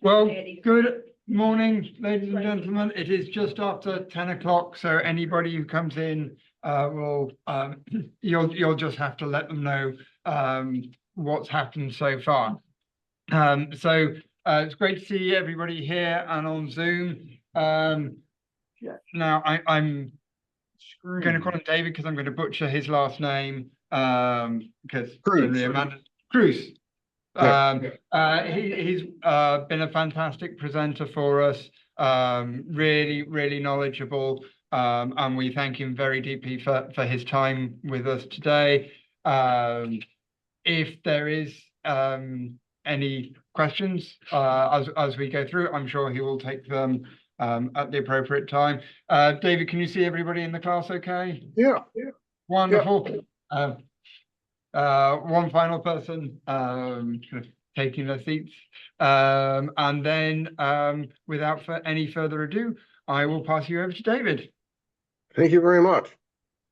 Well, good morning, ladies and gentlemen. It is just after 10 o'clock, so anybody who comes in will you'll just have to let them know what's happened so far. It's great to see everybody here and on Zoom. Now I'm going to call him David because I'm going to butcher his last name because Cruz. He's been a fantastic presenter for us, really knowledgeable, and we thank him very deeply for his time with us today. If there is any questions as we go through, I'm sure he will take them at the appropriate time. David, can you see everybody in the class okay? Yeah. Wonderful. Yeah. One final person taking their seats, and then without any further ado, I will pass you over to David. Thank you very much.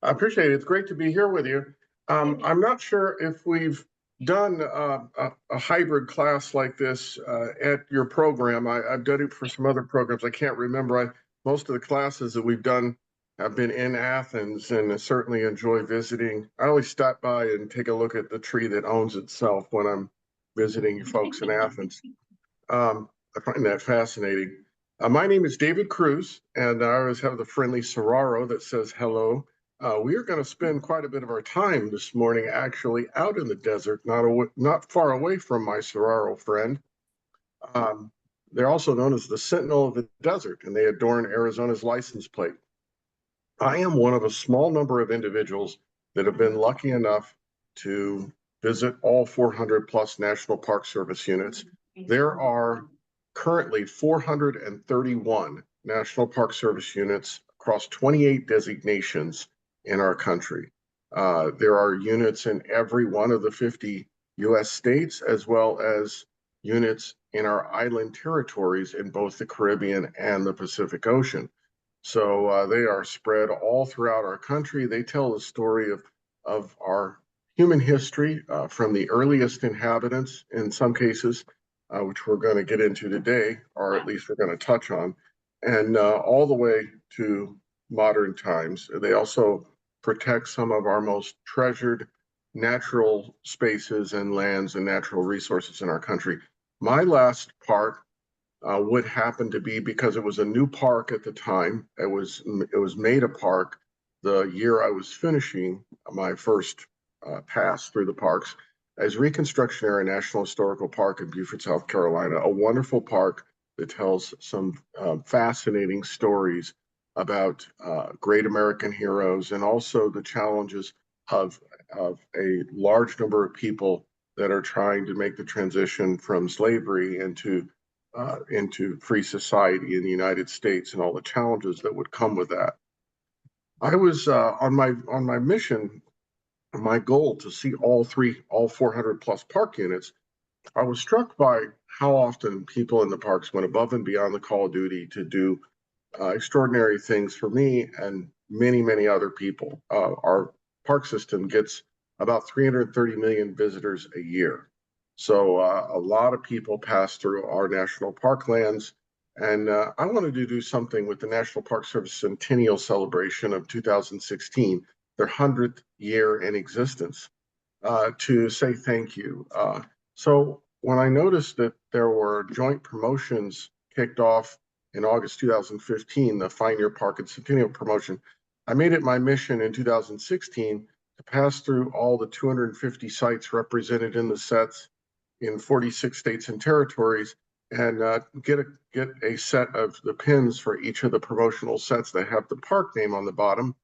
I appreciate it. It's great to be here with you. I'm not sure if we've done a hybrid class like this at your program. I've done it for some other programs. I can't remember. Most of the classes that we've done have been in Athens, and I certainly enjoy visiting. I always stop by and take a look at the tree that owns itself when I'm visiting you folks in Athens. I find that fascinating. My name is David Cruz, and I always have the friendly Serraro that says hello. We are going to spend quite a bit of our time this morning actually out in the desert, not far away from my Serraro friend. They're also known as the Sentinel of the Desert, and they adorn Arizona's license plate. I am one of a small number of individuals that have been lucky enough to visit all 400 plus National Park Service units. There are currently 431 National Park Service units across 28 designations in our country. There are units in every one of the 50 US states, as well as units in our island territories in both the Caribbean and the Pacific Ocean. So they are spread all throughout our country. They tell the story of our human history from the earliest inhabitants in some cases, which we're going to get into today, or at least we're going to touch on, and all the way to modern times. They also protect some of our most treasured natural spaces and lands and natural resources in our country. My last park would happen to be, because it was a new park at the time, it was made a park the year I was finishing my first pass through the parks, as Reconstruction Area National Historical Park in Beaufort, South Carolina, a wonderful park that tells some fascinating stories about great American heroes, and also the challenges of a large number of people that are trying to make the transition from slavery into free society in the United States, and all the challenges that would come with that. I was on my mission, my goal to see all 400 plus park units. I was struck by how often people in the parks went above and beyond the call of duty to do extraordinary things for me and many other people. Our park system gets about 330 million visitors a year. So a lot of people pass through our national park lands, and I wanted to do something with the National Park Service Centennial Celebration of 2016, their 100th year in existence, to say thank you. So when I noticed that there were joint promotions kicked off in August 2015, the Find Your Park and Centennial promotion, I made it my mission in 2016 to pass through all the 250 sites represented in the sets in 46 states and territories, and get a set of the pins for each of the promotional sets that have the park name on the bottom,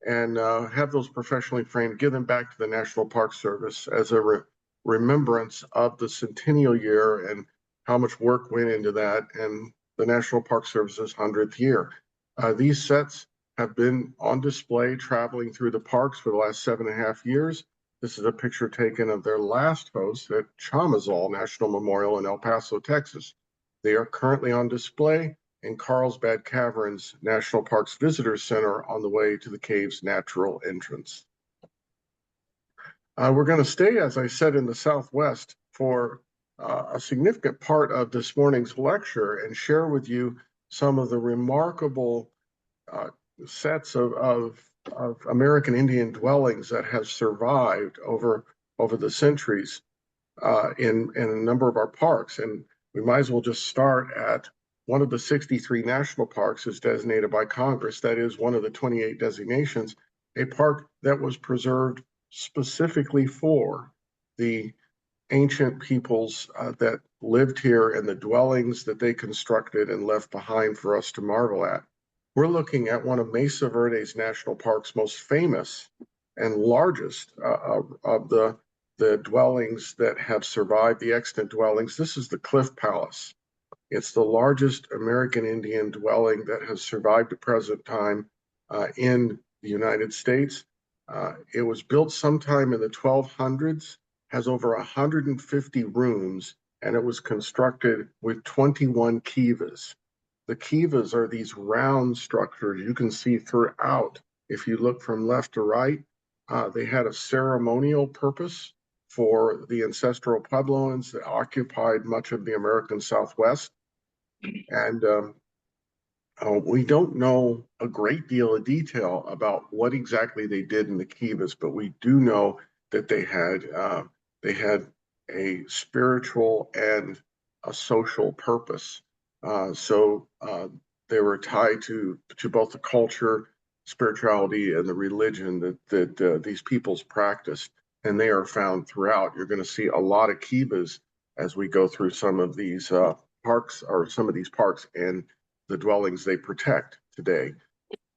and have those professionally framed, give them back to the National Park Service as a remembrance of the centennial year and how much work went into that, and the National Park Service's 100th year. These sets have been on display traveling through the parks for the last 7.5 years. This is a picture taken of their last host at Chamizal National Memorial in El Paso, Texas. They are currently on display in Carlsbad Caverns National Parks Visitor Center on the way to the cave's natural entrance. We're going to stay, as I said, in the Southwest for a significant part of this morning's lecture and share with you some of the remarkable uh, sets of American Indian dwellings that have survived over the centuries in a number of our parks. And we might as well just start at one of the 63 national parks is designated by Congress. That is one of the 28 designations, a park that was preserved specifically for the ancient peoples that lived here and the dwellings that they constructed and left behind for us to marvel at. We're looking at one of Mesa Verde's national park's most famous and largest of the dwellings that have survived, the extant dwellings. This is the Cliff Palace. It's the largest American Indian dwelling that has survived to present time in the United States. It was built sometime in the 1200s, has over 150 rooms, and it was constructed with 21 kivas. The kivas are these round structures you can see throughout. If you look from left to right, they had a ceremonial purpose for the ancestral Puebloans that occupied much of the American Southwest. And we don't know a great deal of detail about what exactly they did in the kivas, but we do know that they had a spiritual and a social purpose. So they were tied to both the culture, spirituality, and the religion that these peoples practiced, and they are found throughout. You're going to see a lot of kivas as we go through some of these parks and the dwellings they protect today.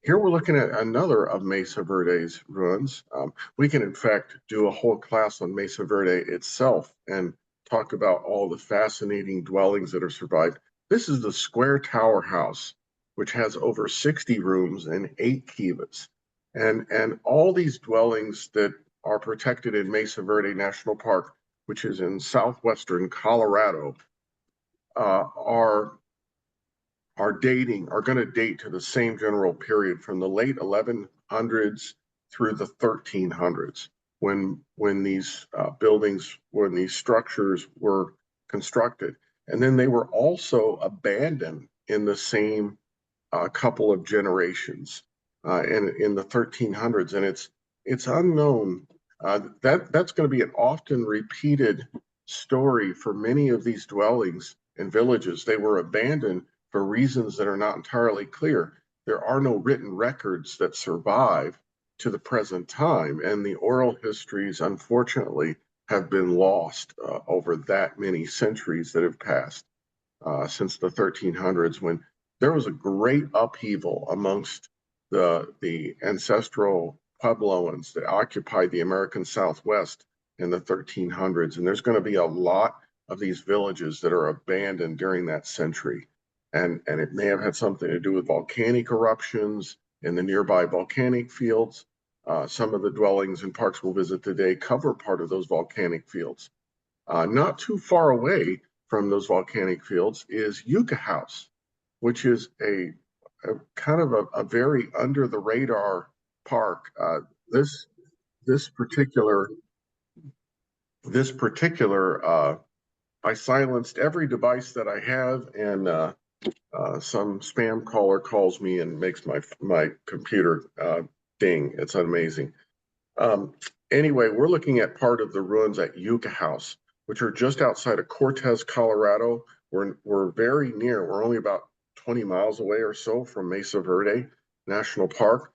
Here we're looking at another of Mesa Verde's ruins. We can, in fact, do a whole class on Mesa Verde itself and talk about all the fascinating dwellings that have survived. This is the Square Tower House, which has over 60 rooms and 8 kivas. And all these dwellings that are protected in Mesa Verde National Park, which is in southwestern Colorado, are going to date to the same general period from the late 1100s through the 1300s when these when these structures were constructed. And then they were also abandoned in the same couple of generations in the 1300s. And it's unknown. That's going to be an often repeated story for many of these dwellings and villages. They were abandoned for reasons that are not entirely clear. There are no written records that survive to the present time, and the oral histories, unfortunately, have been lost over that many centuries that have passed since the 1300s, when there was a great upheaval amongst the ancestral Puebloans that occupied the American Southwest in the 1300s. And there's going to be a lot of these villages that are abandoned during that century. And it may have had something to do with volcanic eruptions in the nearby volcanic fields. Some of the dwellings and parks we'll visit today cover part of those volcanic fields. Not too far away from those volcanic fields is Yucca House, which is a kind of a very under the radar park. This particular I silenced every device that I have, and some spam caller calls me and makes my computer ding. It's amazing. Anyway, we're looking at part of the ruins at Yucca House, which are just outside of Cortez, Colorado. We're very near. We're only about 20 miles away or so from Mesa Verde National Park.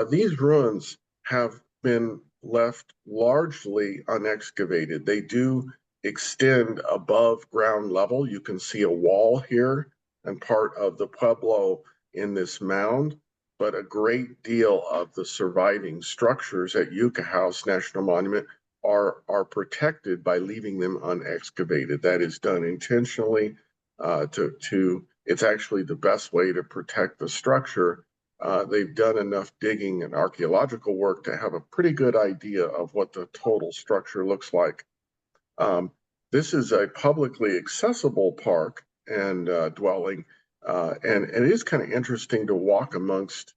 These ruins have been left largely unexcavated. They do extend above ground level. You can see a wall here and part of the Pueblo in this mound, but a great deal of the surviving structures at Yucca House National Monument are protected by leaving them unexcavated. That is done intentionally it's actually the best way to protect the structure. They've done enough digging and archaeological work to have a pretty good idea of what the total structure looks like. This is a publicly accessible park and dwelling, and it is kind of interesting to walk amongst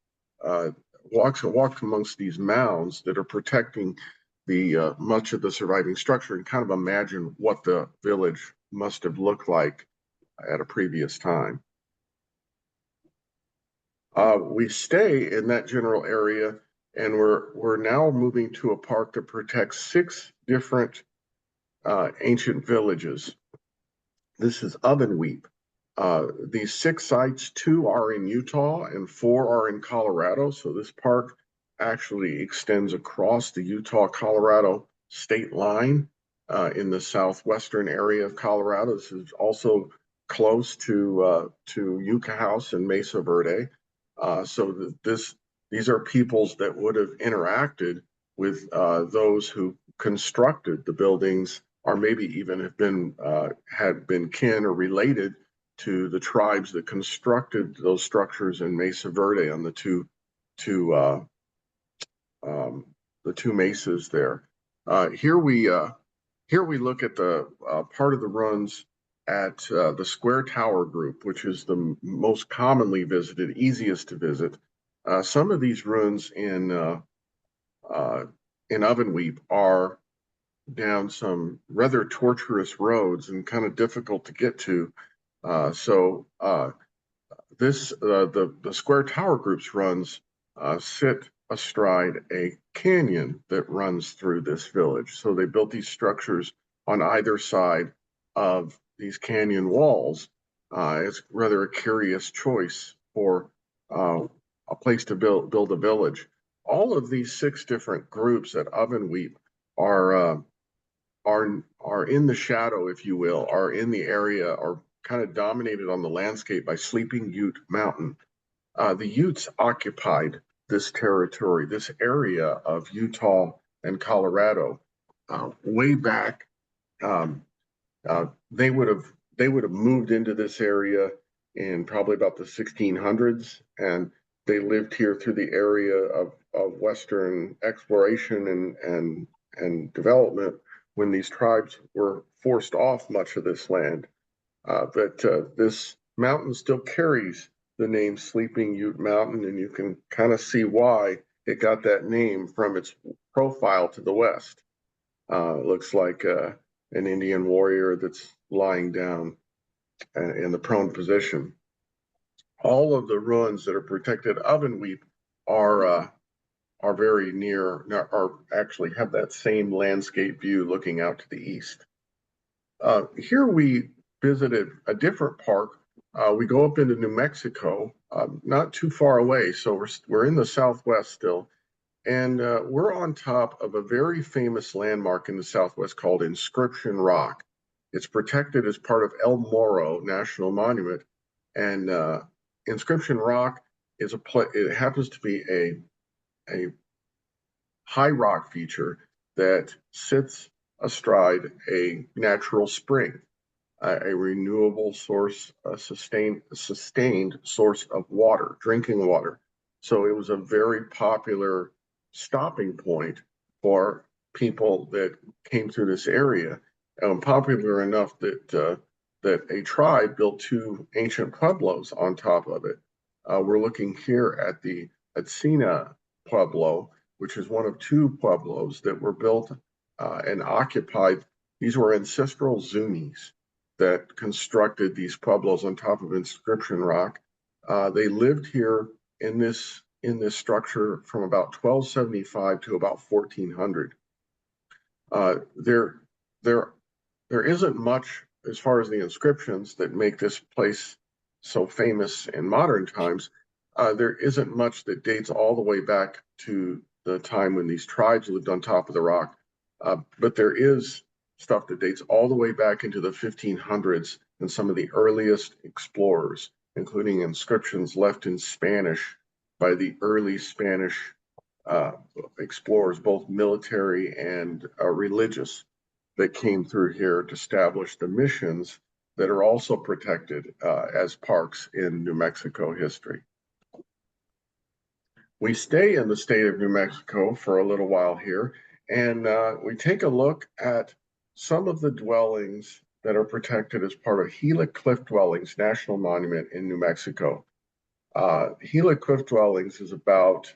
these mounds that are protecting the much of the surviving structure and kind of imagine what the village must have looked like at a previous time. We stay in that general area, and we're now moving to a park that protects 6 different ancient villages. This is Ovenweep. These 6 sites, 2 are in Utah and 4 are in Colorado. So this park actually extends across the Utah-Colorado state line in the southwestern area of Colorado. This is also close to Yucca House and Mesa Verde. So these are peoples that would have interacted with those who constructed the buildings, or maybe even have been had been kin or related to the tribes that constructed those structures in Mesa Verde on the two mesas there. Here we look at the part of the runs at the Square Tower group, which is the most commonly visited, easiest to visit. Some of these ruins in Ovenweep are down some rather tortuous roads and kind of difficult to get to. The Square Tower Group's runs sit astride a canyon that runs through this village. So they built these structures on either side of these canyon walls. It's rather a curious choice for a place to build a village. All of these 6 different groups at Ovenweep are in the shadow, if you will, are in the area, are kind of dominated on the landscape by Sleeping Ute Mountain. The Utes occupied this territory, this area of Utah and Colorado, way back. They would have moved into this area in probably about the 1600s, and they lived here through the area of Western exploration and development when these tribes were forced off much of this land. But this mountain still carries the name Sleeping Ute Mountain, and you can kind of see why it got that name from its profile to the west. It looks like an Indian warrior that's lying down in the prone position. All of the ruins that are protected Ovenweep are very near, or actually have that same landscape view looking out to the east. Here we visited a different park. We go up into New Mexico, not too far away. So we're in the Southwest still, and we're on top of a very famous landmark in the Southwest called Inscription Rock. It's protected as part of El Morro National Monument, and Inscription Rock is it happens to be a high rock feature that sits astride a natural spring, a renewable source, a sustained source of water, drinking water. So it was a very popular stopping point for people that came through this area, and popular enough that a tribe built 2 ancient pueblos on top of it. We're looking here at the Atsina Pueblo, which is one of 2 pueblos that were built and occupied. These were ancestral Zunis that constructed these pueblos on top of Inscription Rock. They lived here in this structure from about 1275 to about 1400. There isn't much as far as the inscriptions that make this place so famous in modern times. There isn't much that dates all the way back to the time when these tribes lived on top of the rock, but there is stuff that dates all the way back into the 1500s and some of the earliest explorers, including inscriptions left in Spanish by the early Spanish explorers, both military and religious, that came through here to establish the missions that are also protected as parks in New Mexico history. We stay in the state of New Mexico for a little while here, and we take a look at some of the dwellings that are protected as part of Gila Cliff Dwellings National Monument in New Mexico. Gila Cliff Dwellings is about,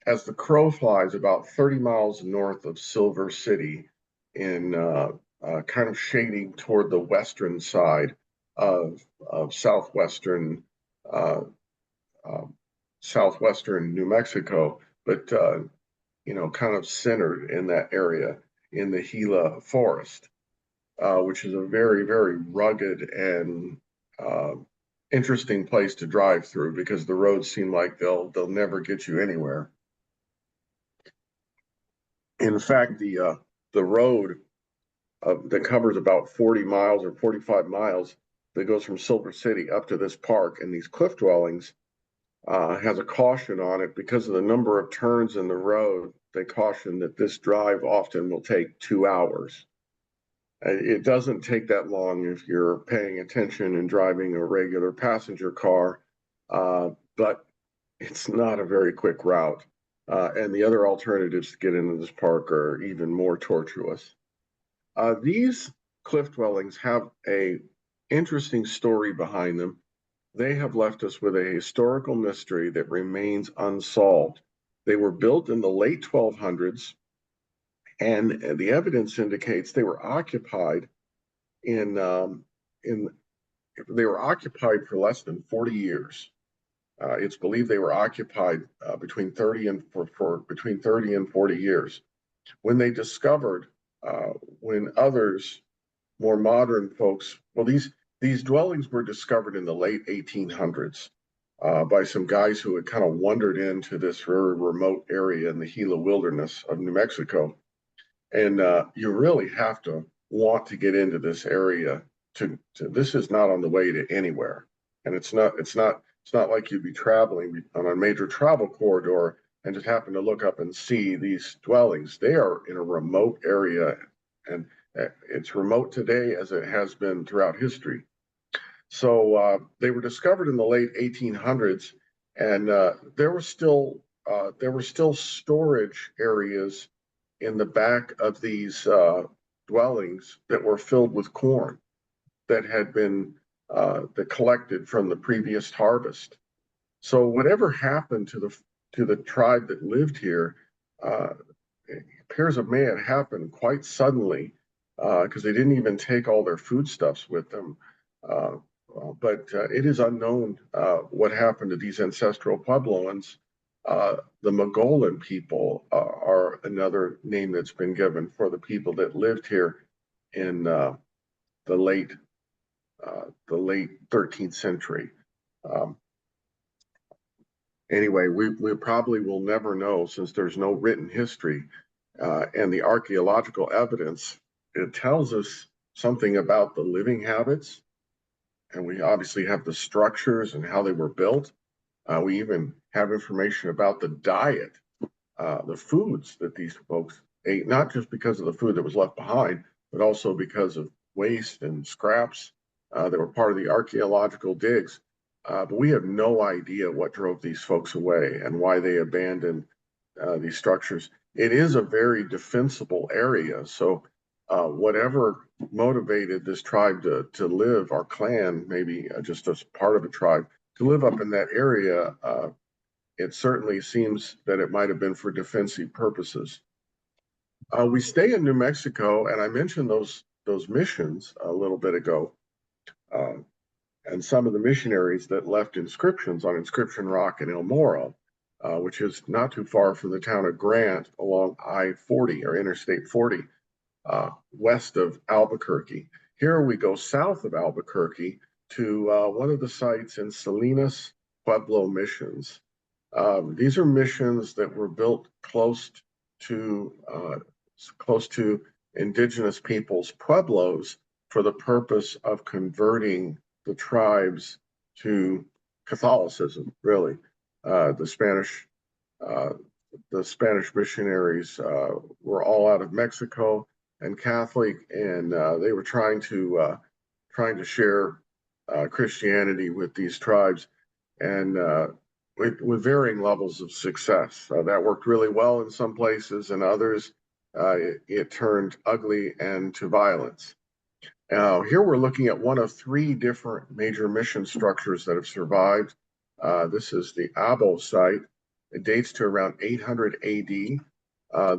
as the crow flies, about 30 miles north of Silver City in kind of shading toward the western side of southwestern uh, southwestern New Mexico, but kind of centered in that area in the Gila forest, which is a very, very rugged and uh, interesting place to drive through because the roads seem like they'll never get you anywhere. In fact, the road that covers about 40 miles or 45 miles that goes from Silver City up to this park and these cliff dwellings has a caution on it because of the number of turns in the road. They caution that this drive often will take 2 hours. It doesn't take that long if you're paying attention and driving a regular passenger car, but it's not a very quick route. And the other alternatives to get into this park are even more tortuous. These cliff dwellings have a interesting story behind them. They have left us with a historical mystery that remains unsolved. They were built in the late 1200s, and the evidence indicates they were occupied in they were occupied for less than 40 years. It's believed they were occupied between 30 and for between 30 and 40 years. When they discovered, when others, more modern folks, well, these dwellings were discovered in the late 1800s by some guys who had kind of wandered into this very remote area in the Gila wilderness of New Mexico. And you really have to want to get into this area this is not on the way to anywhere. And it's not like you'd be traveling on a major travel corridor and just happen to look up and see these dwellings. They are in a remote area, and it's remote today as it has been throughout history. So they were discovered in the late 1800s, and there were still storage areas in the back of these dwellings that were filled with corn that had been that collected from the previous harvest. So whatever happened to the tribe that lived here, it appears it may have happened quite suddenly because they didn't even take all their foodstuffs with them. But it is unknown what happened to these ancestral Puebloans. The Mogollon people are another name that's been given for the people that lived here in the late 13th century. Anyway, we probably will never know since there's no written history, and the archaeological evidence, it tells us something about the living habits, and we obviously have the structures and how they were built. We even have information about the diet, the foods that these folks ate, not just because of the food that was left behind, but also because of waste and scraps that were part of the archaeological digs. But we have no idea what drove these folks away and why they abandoned these structures. It is a very defensible area. So whatever motivated this tribe to live, our clan, maybe just as part of a tribe, to live up in that area, it certainly seems that it might have been for defensive purposes. We stay in New Mexico, and I mentioned those missions a little bit ago. And some of the missionaries that left inscriptions on Inscription Rock in El Moro, which is not too far from the town of Grant along I-40 or Interstate 40, west of Albuquerque. Here we go south of Albuquerque to one of the sites in Salinas Pueblo missions. These are missions that were built close to indigenous peoples' pueblos for the purpose of converting the tribes to Catholicism. Really, the Spanish missionaries were all out of Mexico and Catholic, and they were trying to share Christianity with these tribes, and with varying levels of success. That worked really well in some places, and others it turned ugly and to violence. Here we're looking at one of three different major mission structures that have survived. This is the Abo site. It dates to around 800 AD.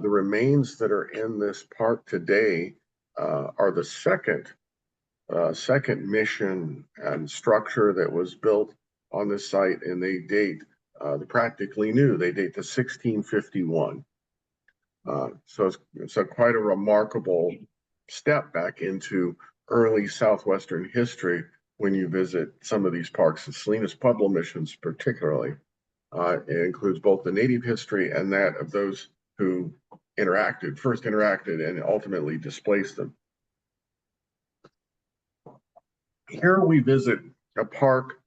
The remains that are in this park today are the second mission and structure that was built on this site, and they date the practically new. They date to 1651. So it's quite a remarkable step back into early southwestern history when you visit some of these parks. The Salinas Pueblo missions, particularly, it includes both the native history and that of those who first interacted, and ultimately displaced them. Here we visit a park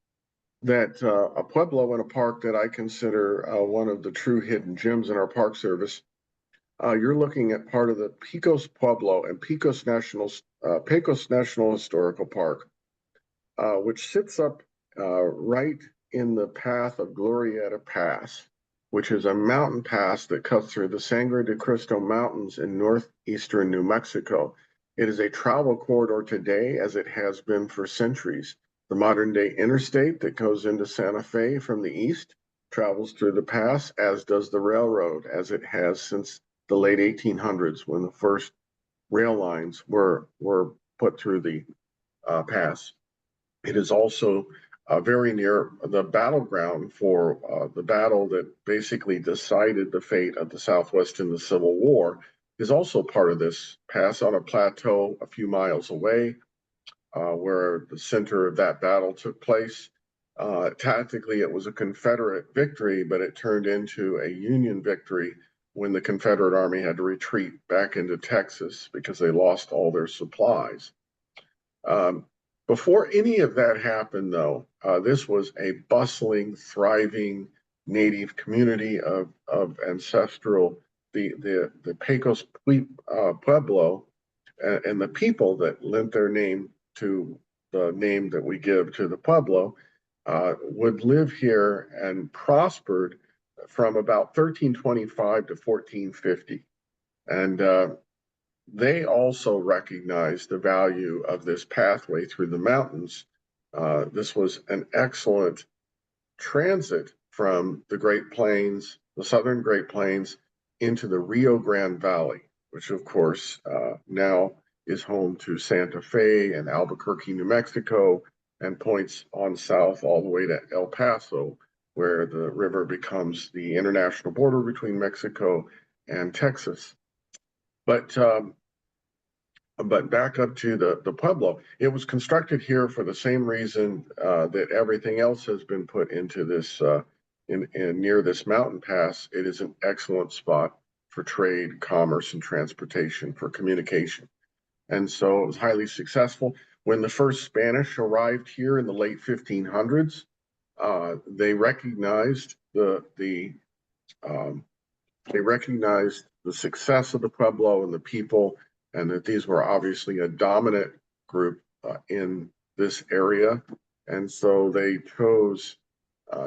that a pueblo and a park that I consider one of the true hidden gems in our Park Service. You're looking at part of the Pecos Pueblo and Pecos National Historical Park, which sits up right in the path of Glorieta Pass, which is a mountain pass that cuts through the Sangre de Cristo Mountains in northeastern New Mexico. It is a travel corridor today, as it has been for centuries. The modern day interstate that goes into Santa Fe from the east travels through the pass, as does the railroad, as it has since the late 1800s, when the first rail lines were put through the pass. It is also very near the battleground for the battle that basically decided the fate of the Southwest in the Civil War, is also part of this pass on a plateau a few miles away, where the center of that battle took place. Tactically, it was a Confederate victory, but it turned into a Union victory when the Confederate Army had to retreat back into Texas because they lost all their supplies. Before any of that happened, though, this was a bustling, thriving native community of ancestral, the Pecos Pueblo, and the people that lent their name to the name that we give to the Pueblo, would live here and prospered from about 1325 to 1450. And they also recognized the value of this pathway through the mountains. This was an excellent transit from the Great Plains, the southern Great Plains, into the Rio Grande Valley, which of course now is home to Santa Fe and Albuquerque, New Mexico, and points on south all the way to El Paso, where the river becomes the international border between Mexico and Texas. But back up to the Pueblo, it was constructed here for the same reason that everything else has been put into this in near this mountain pass. It is an excellent spot for trade, commerce, and transportation, for communication. And so it was highly successful. When the first Spanish arrived here in the late 1500s, they recognized the success of the Pueblo and the people, and that these were obviously a dominant group in this area. And so they chose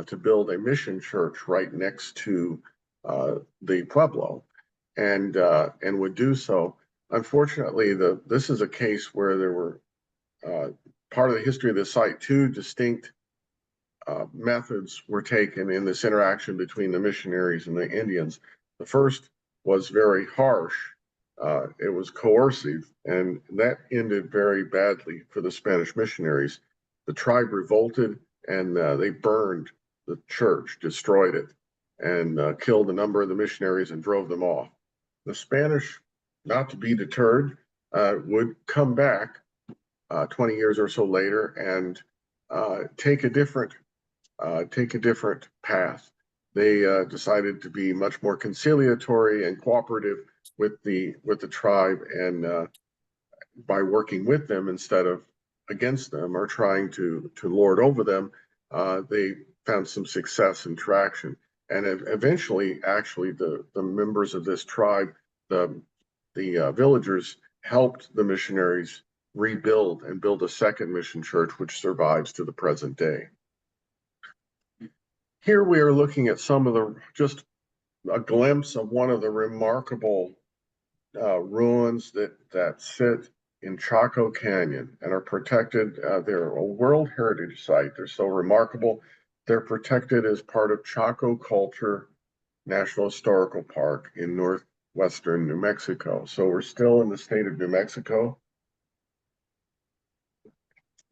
to build a mission church right next to the Pueblo, and would do so. Unfortunately, this is a case where there were part of the history of the site, two distinct methods were taken in this interaction between the missionaries and the Indians. The first was very harsh. It was coercive, and that ended very badly for the Spanish missionaries. The tribe revolted, and they burned the church, destroyed it, and killed a number of the missionaries and drove them off. The Spanish, not to be deterred, would come back 20 years or so later and take a different path. They decided to be much more conciliatory and cooperative with the tribe, and by working with them instead of against them or trying to lord over them, they found some success and traction. And eventually, actually, the members of this tribe, the villagers, helped the missionaries rebuild and build a second mission church, which survives to the present day. Here we are looking at just a glimpse of one of the remarkable ruins that sit in Chaco Canyon and are protected. They're a World Heritage Site. They're so remarkable. They're protected as part of Chaco Culture National Historical Park in southwestern New Mexico. So we're still in the state of New Mexico,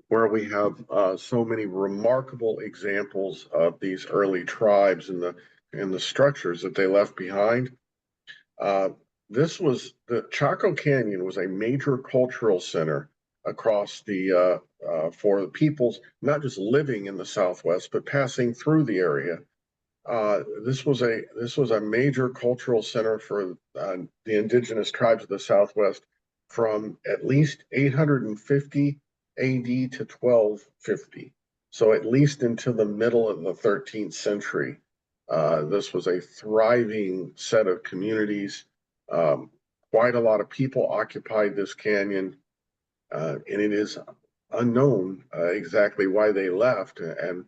where we have so many remarkable examples of these early tribes and the structures that they left behind. This was the Chaco Canyon was a major cultural center across the for the peoples not just living in the Southwest but passing through the area. This was a major cultural center for the indigenous tribes of the Southwest from at least 850 AD to 1250. So at least into the middle of the 13th century, this was a thriving set of communities. Um, Quite a lot of people occupied this canyon, and it is unknown exactly why they left. And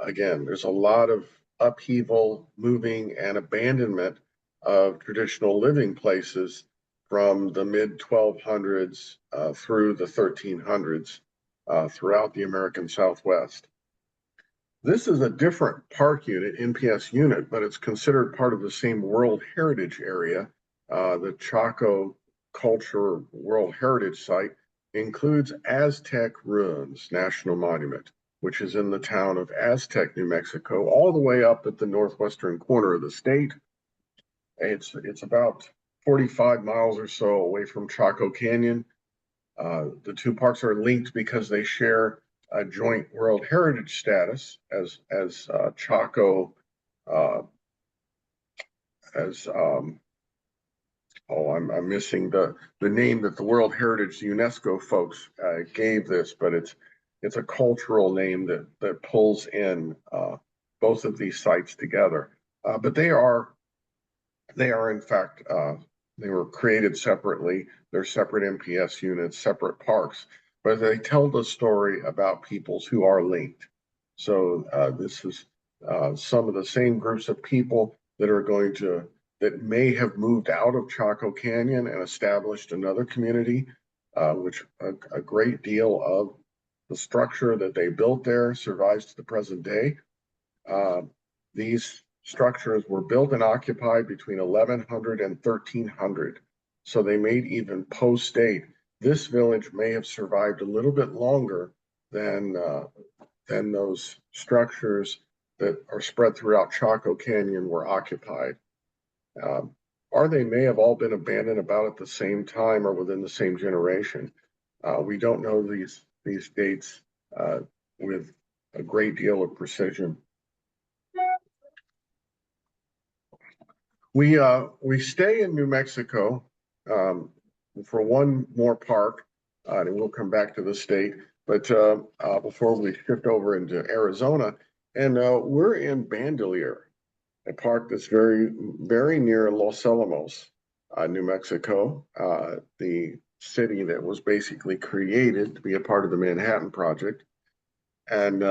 again, there's a lot of upheaval, moving, and abandonment of traditional living places from the mid 1200s through the 1300s throughout the American Southwest. This is a different park unit, NPS unit, but it's considered part of the same World Heritage Area. The Chaco Culture World Heritage Site includes Aztec Ruins National Monument, which is in the town of Aztec, New Mexico, all the way up at the northwestern corner of the state. It's about 45 miles or so away from Chaco Canyon. The two parks are linked because they share a joint World Heritage status as Chaco as I'm missing the name that the World Heritage UNESCO folks gave this, but it's a cultural name that pulls in both of these sites together. But they are in fact they were created separately. They're separate NPS units, separate parks, but they tell the story about peoples who are linked. So this is some of the same groups of people that may have moved out of Chaco Canyon and established another community, which a great deal of the structure that they built there survives to the present day. These structures were built and occupied between 1100 and 1300. So they made even post-state. This village may have survived a little bit longer than those structures that are spread throughout Chaco Canyon were occupied. Or they may have all been abandoned about at the same time or within the same generation. We don't know these dates with a great deal of precision. We stay in New Mexico for one more park, and we'll come back to the state. But before we shift over into Arizona, and we're in Bandelier, a park that's very near Los Alamos, New Mexico, the city that was basically created to be a part of the Manhattan Project. And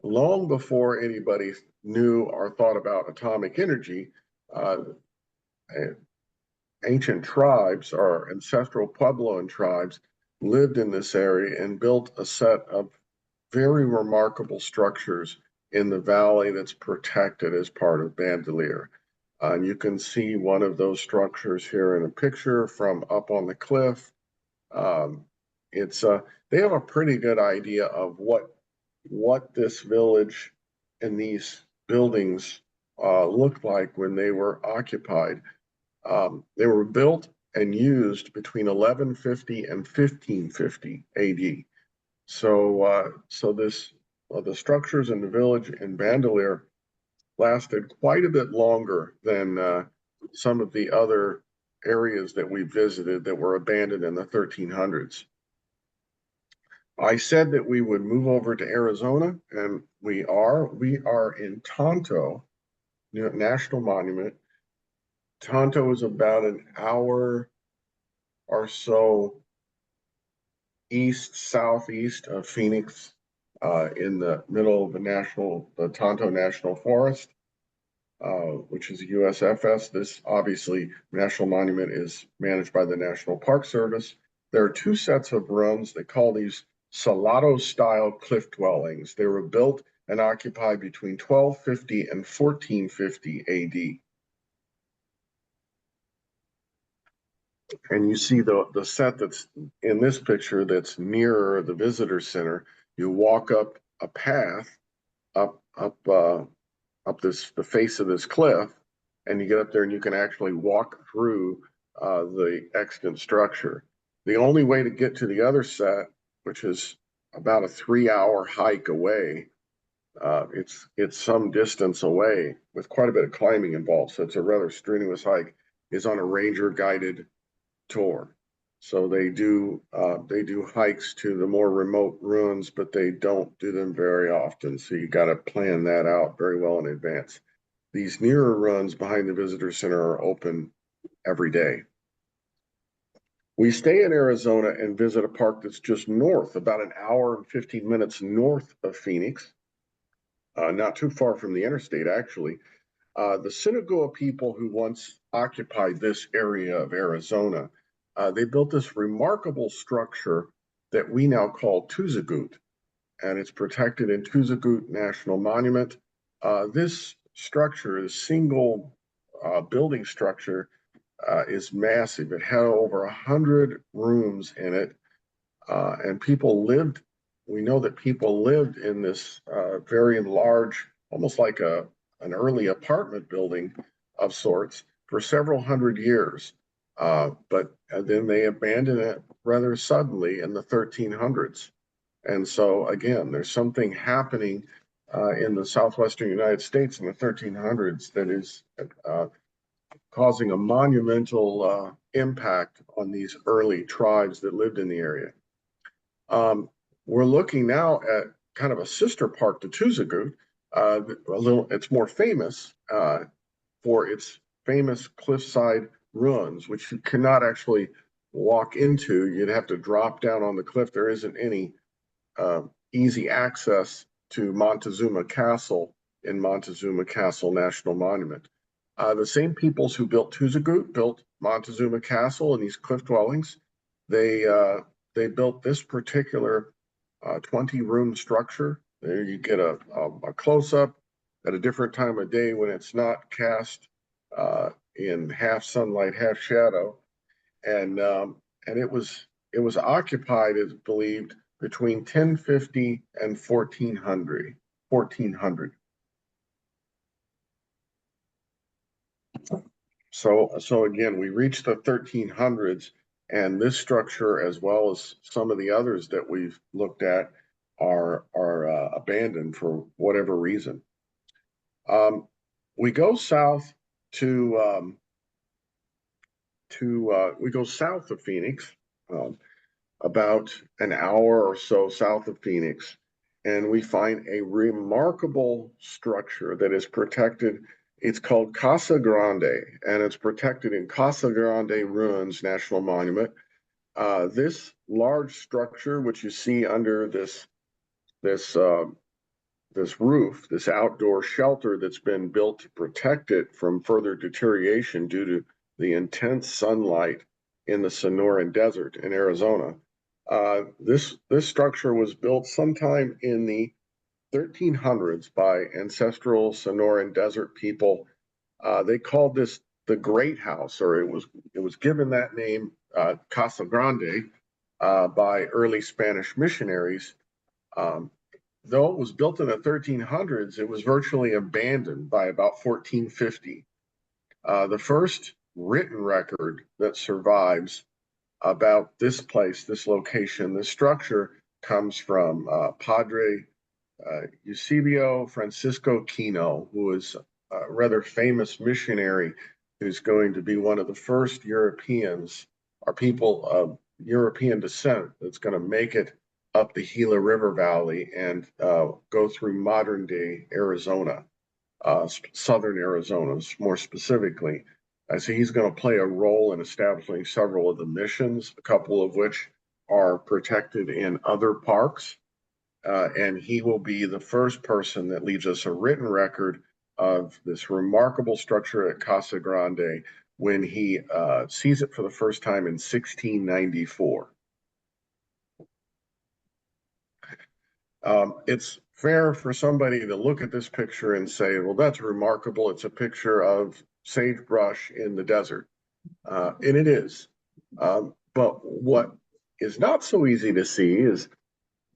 long before anybody knew or thought about atomic energy, ancient tribes or ancestral Puebloan tribes lived in this area and built a set of very remarkable structures in the valley that's protected as part of Bandelier. And you can see one of those structures here in a picture from up on the cliff. They have a pretty good idea of what this village and these buildings looked like when they were occupied. They were built and used between 1150 and 1550 AD. So the structures in the village in Bandelier lasted quite a bit longer than some of the other areas that we visited that were abandoned in the 1300s. I said that we would move over to Arizona, and we are. We are in Tonto National Monument. Tonto is about an hour or so southeast of Phoenix, in the middle of the Tonto National Forest, which is a USFS. This obviously National Monument is managed by the National Park Service. There are two sets of ruins. They call these Salado-style cliff dwellings. They were built and occupied between 1250 and 1450 AD. And you see the set that's in this picture that's nearer the visitor center. You walk up a path up the face of this cliff, and you get up there and you can actually walk through the extant structure. The only way to get to the other set, which is about a 3-hour hike away, it's some distance away with quite a bit of climbing involved. So it's a rather strenuous hike, is on a ranger guided tour. So they do hikes to the more remote ruins, but they don't do them very often. So you got to plan that out very well in advance. These nearer runs behind the visitor center are open every day. We stay in Arizona and visit a park that's just north, about an hour and 15 minutes north of Phoenix, not too far from the interstate, actually. The Sinagoa people who once occupied this area of Arizona, they built this remarkable structure that we now call Tuzagut, and it's protected in Tuzagut National Monument. This structure, the single building structure, is massive. It had over 100 rooms in it, and people lived. We know that people lived in this very large, almost like an early apartment building of sorts for several hundred years. But then they abandoned it rather suddenly in the 1300s. And so again, there's something happening in the southwestern United States in the 1300s that is causing a monumental impact on these early tribes that lived in the area. We're looking now at kind of a sister park to Tuzagut. It's more famous for its famous cliffside ruins, which you cannot actually walk into. You'd have to drop down on the cliff. There isn't any easy access to Montezuma Castle in Montezuma Castle National Monument. The same peoples who built Tuzagut built Montezuma Castle and these cliff dwellings. They built this particular 20-room structure. There you get a close-up at a different time of day when it's not cast in half sunlight, half shadow, and it was occupied, as believed, between 1050 and 1400. So again, we reached the 1300s, and this structure, as well as some of the others that we've looked at, are abandoned for whatever reason. We go south we go south of Phoenix, about an hour or so south of Phoenix, and we find a remarkable structure that is protected. It's called Casa Grande, and it's protected in Casa Grande Ruins National Monument. This large structure, which you see under this roof, this outdoor shelter that's been built to protect it from further deterioration due to the intense sunlight in the Sonoran Desert in Arizona. This structure was built sometime in the 1300s by ancestral Sonoran Desert people. They called this the Great House, or it was given that name, Casa Grande, by early Spanish missionaries. Though it was built in the 1300s, it was virtually abandoned by about 1450. The first written record that survives about this place, this location, this structure, comes from Padre Eusebio Francisco Kino, who is a rather famous missionary who's going to be one of the first Europeans or people of European descent that's going to make it up the Gila River Valley and go through modern day Arizona, southern Arizona more specifically. So he's going to play a role in establishing several of the missions, a couple of which are protected in other parks. And he will be the first person that leaves us a written record of this remarkable structure at Casa Grande when he sees it for the first time in 1694. It's fair for somebody to look at this picture and say, well, that's remarkable. It's a picture of sagebrush in the desert. And it is. But what is not so easy to see is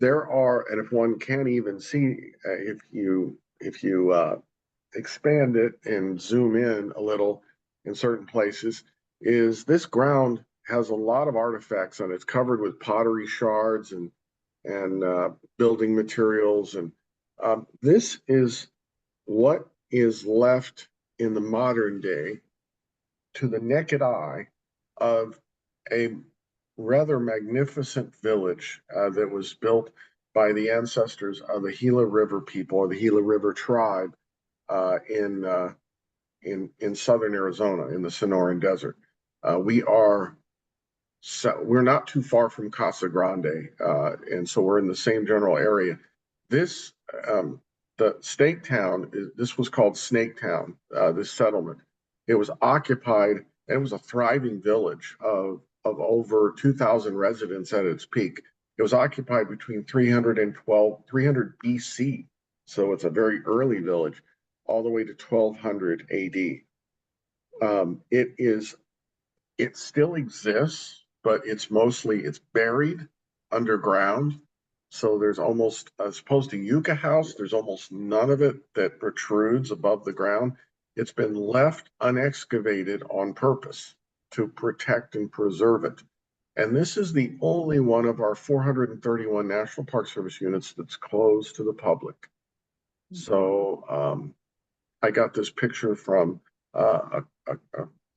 there are, and if one can't even see, if you expand it and zoom in a little in certain places, is this ground has a lot of artifacts on it. It's covered with pottery shards and building materials, and this is what is left in the modern day to the naked eye of a rather magnificent village that was built by the ancestors of the Gila River people, or the Gila River tribe, uh, in uh, in southern Arizona in the Sonoran Desert. We are we're not too far from Casa Grande, and so we're in the same general area. This the Snake Town. This was called Snake Town. This settlement. It was occupied, and it was a thriving village of over 2,000 residents at its peak. It was occupied between 300 BC, so it's a very early village, all the way to 1200 AD. It still exists, but it's buried underground. So there's almost, as opposed to Yucca House, there's almost none of it that protrudes above the ground. It's been left unexcavated on purpose to protect and preserve it. And this is the only one of our 431 National Park Service units that's closed to the public. So I got this picture from a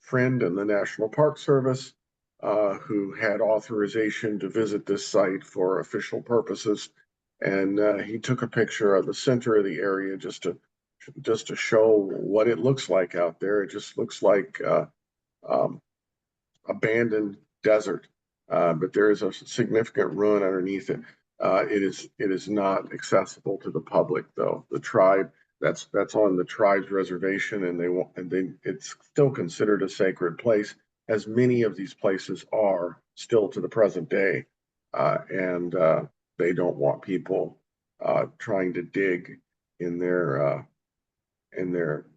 friend in the National Park Service who had authorization to visit this site for official purposes. And he took a picture of the center of the area just to show what it looks like out there. It just looks like um, abandoned desert, but there is a significant ruin underneath it. It is not accessible to the public, though. The tribe, that's on the tribe's reservation, it's still considered a sacred place, as many of these places are still to the present day, and they don't want people trying to dig in their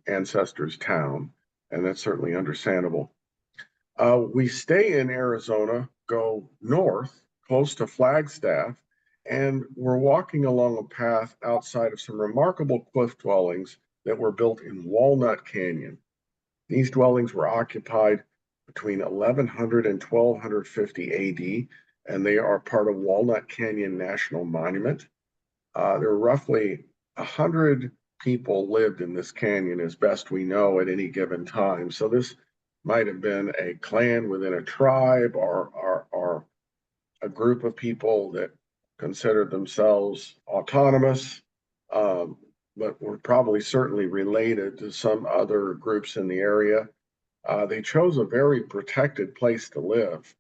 ancestors' town, and that's certainly understandable. We stay in Arizona, go north, close to Flagstaff, and we're walking along a path outside of some remarkable cliff dwellings that were built in Walnut Canyon. These dwellings were occupied between 1100 and 1250 AD, and they are part of Walnut Canyon National Monument. There are roughly 100 people lived in this canyon, as best we know, at any given time. So this might have been a clan within a tribe, or a group of people that considered themselves autonomous, but were probably certainly related to some other groups in the area. They chose a very protected place to live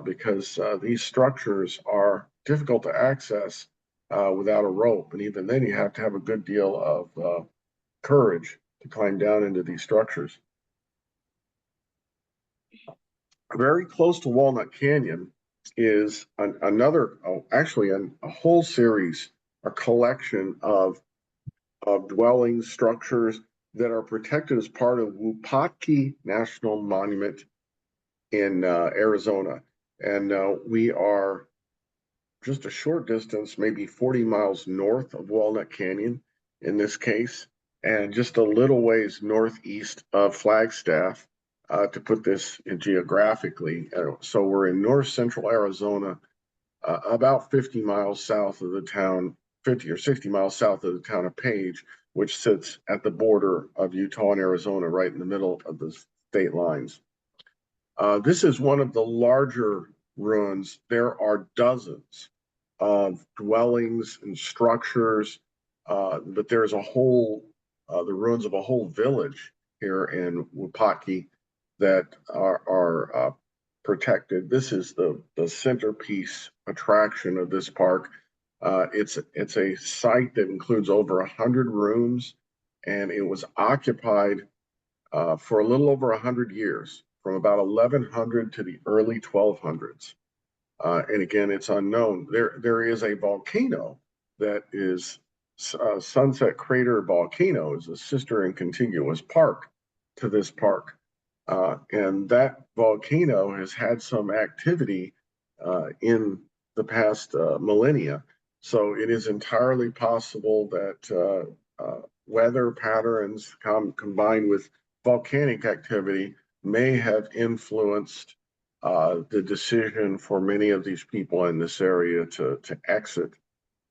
because these structures are difficult to access without a rope. And even then, you have to have a good deal of courage to climb down into these structures. Very close to Walnut Canyon is a whole series, a collection of dwelling structures that are protected as part of Wupatki National Monument in Arizona. And we are just a short distance, maybe 40 miles north of Walnut Canyon in this case, and just a little ways northeast of Flagstaff, to put this in geographically. So we're in north central Arizona, about 50 miles south of the town, 50 or 60 miles south of the town of Page, which sits at the border of Utah and Arizona, right in the middle of the state lines. This is one of the larger ruins. There are dozens of dwellings and structures, but there's the ruins of a whole village here in Wupatki that are protected. This is the centerpiece attraction of this park. It's a site that includes over 100 rooms, and it was occupied for a little over 100 years, from about 1100 to the early 1200s. And again, it's unknown. There is a volcano that is Sunset Crater Volcano, is a sister and contiguous park to this park. And that volcano has had some activity in the past millennia. So it is entirely possible that weather patterns combined with volcanic activity may have influenced the decision for many of these people in this area to exit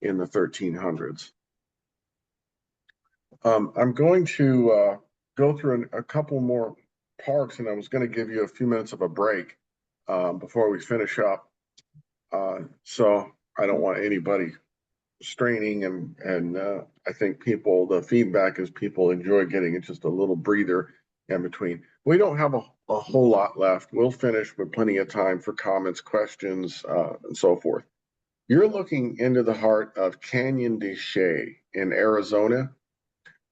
in the 1300s. I'm going to go through a couple more parks, and I was going to give you a few minutes of a break before we finish up. So I don't want anybody straining, and I think the feedback is people enjoy getting just a little breather in between. We don't have a whole lot left. We'll finish with plenty of time for comments, questions, and so forth. You're looking into the heart of Canyon de Chelly in Arizona.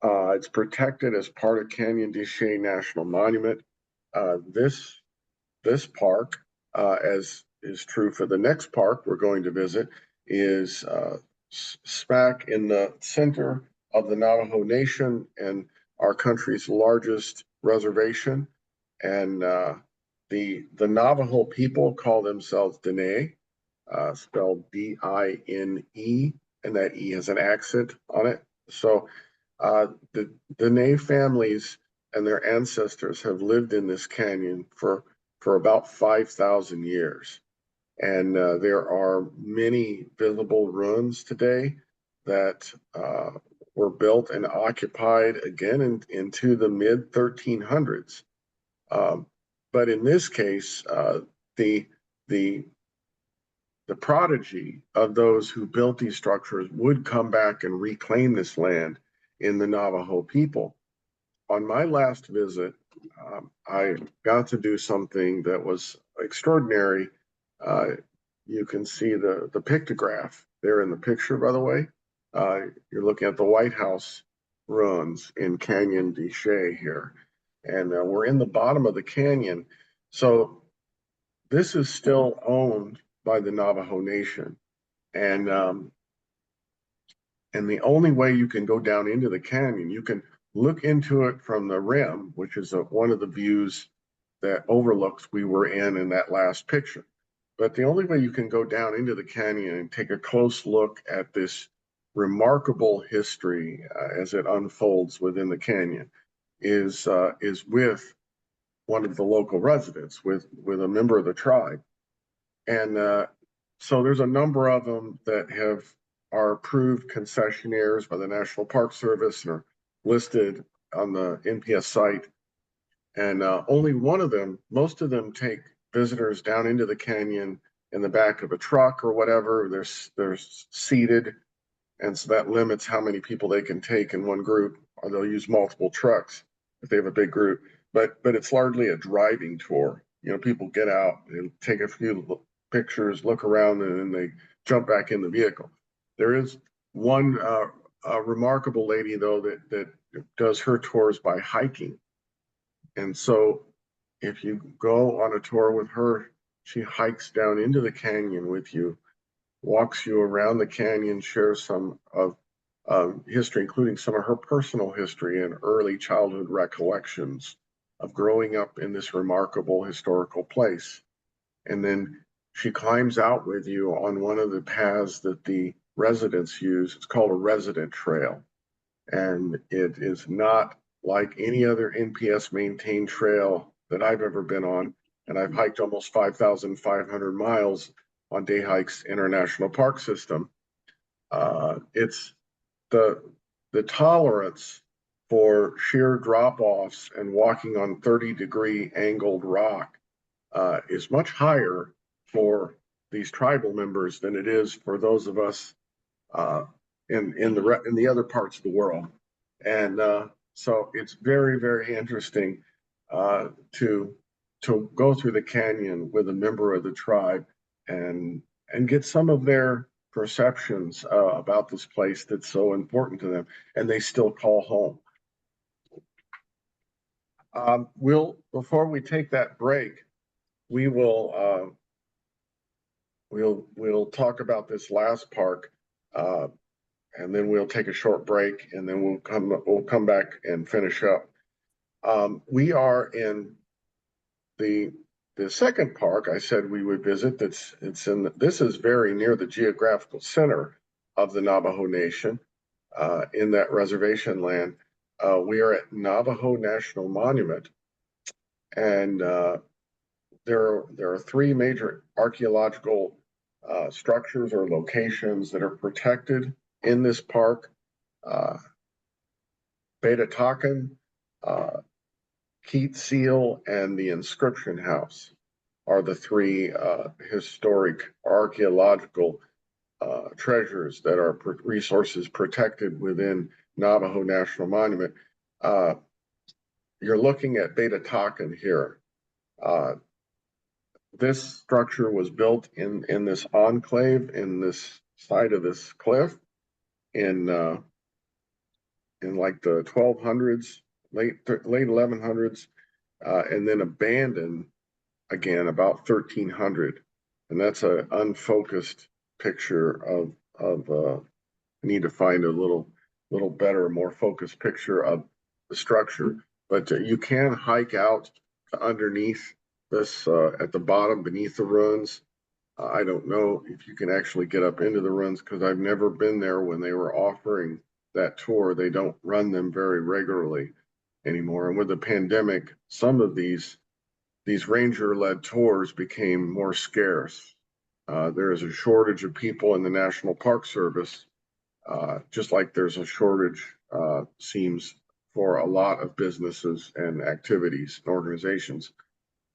It's protected as part of Canyon de Chelly National Monument. This park, as is true for the next park we're going to visit, is smack in the center of the Navajo Nation and our country's largest reservation. And the Navajo people call themselves Dene, spelled D-I-N-E, and that E has an accent on it. So the Dene families and their ancestors have lived in this canyon for about 5,000 years. And there are many visible ruins today that were built and occupied again into the mid 1300s. But in this case, the prodigy of those who built these structures would come back and reclaim this land in the Navajo people. On my last visit, I got to do something that was extraordinary. You can see the pictograph there in the picture, by the way. You're looking at the White House ruins in Canyon de Chelly here. And we're in the bottom of the canyon. So this is still owned by the Navajo Nation. And the only way you can go down into the canyon, you can look into it from the rim, which is one of the views that overlooks we were in that last picture. But the only way you can go down into the canyon and take a close look at this remarkable history as it unfolds within the canyon is with one of the local residents, with a member of the tribe. And so there's a number of them that are approved concessionaires by the National Park Service and are listed on the NPS site. And only one of them, most of them take visitors down into the canyon in the back of a truck or whatever. They're seated, and so that limits how many people they can take in one group, or they'll use multiple trucks if they have a big group. But it's largely a driving tour. You know, people get out and take a few pictures, look around, and then they jump back in the vehicle. There is one remarkable lady, though, that does her tours by hiking. And so if you go on a tour with her, she hikes down into the canyon with you, walks you around the canyon, shares some of history, including some of her personal history and early childhood recollections of growing up in this remarkable historical place. And then she climbs out with you on one of the paths that the residents use. It's called a resident trail. And it is not like any other NPS maintained trail that I've ever been on. And I've hiked almost 5,500 miles on Day Hikes International Park System. It's the tolerance for sheer drop-offs and walking on 30-degree angled rock is much higher for these tribal members than it is for those of us in the other parts of the world. And so it's very, very interesting to go through the canyon with a member of the tribe and get some of their perceptions about this place that's so important to them, and they still call home. Before we take that break, we'll talk about this last park, and then we'll take a short break, and then we'll come back and finish up. We are in the second park I said we would visit, this is very near the geographical center of the Navajo Nation, in that reservation land. We are at Navajo National Monument, and there are three major archaeological structures or locations that are protected in this park. Beta Takan, Keat Seal, and the Inscription House are the three historic archaeological treasures that are resources protected within Navajo National Monument. You're looking at Beta Takan here. This structure was built in this enclave, in this side of this cliff, in like the 1200s, late 1100s, and then abandoned again about 1300. And that's an unfocused picture of I need to find a little better, more focused picture of the structure. But you can hike out underneath this, at the bottom beneath the ruins. I don't know if you can actually get up into the ruins, because I've never been there when they were offering that tour. They don't run them very regularly anymore. And with the pandemic, some of these ranger-led tours became more scarce. There is a shortage of people in the National Park Service, just like there's a shortage, seems, for a lot of businesses and activities and organizations.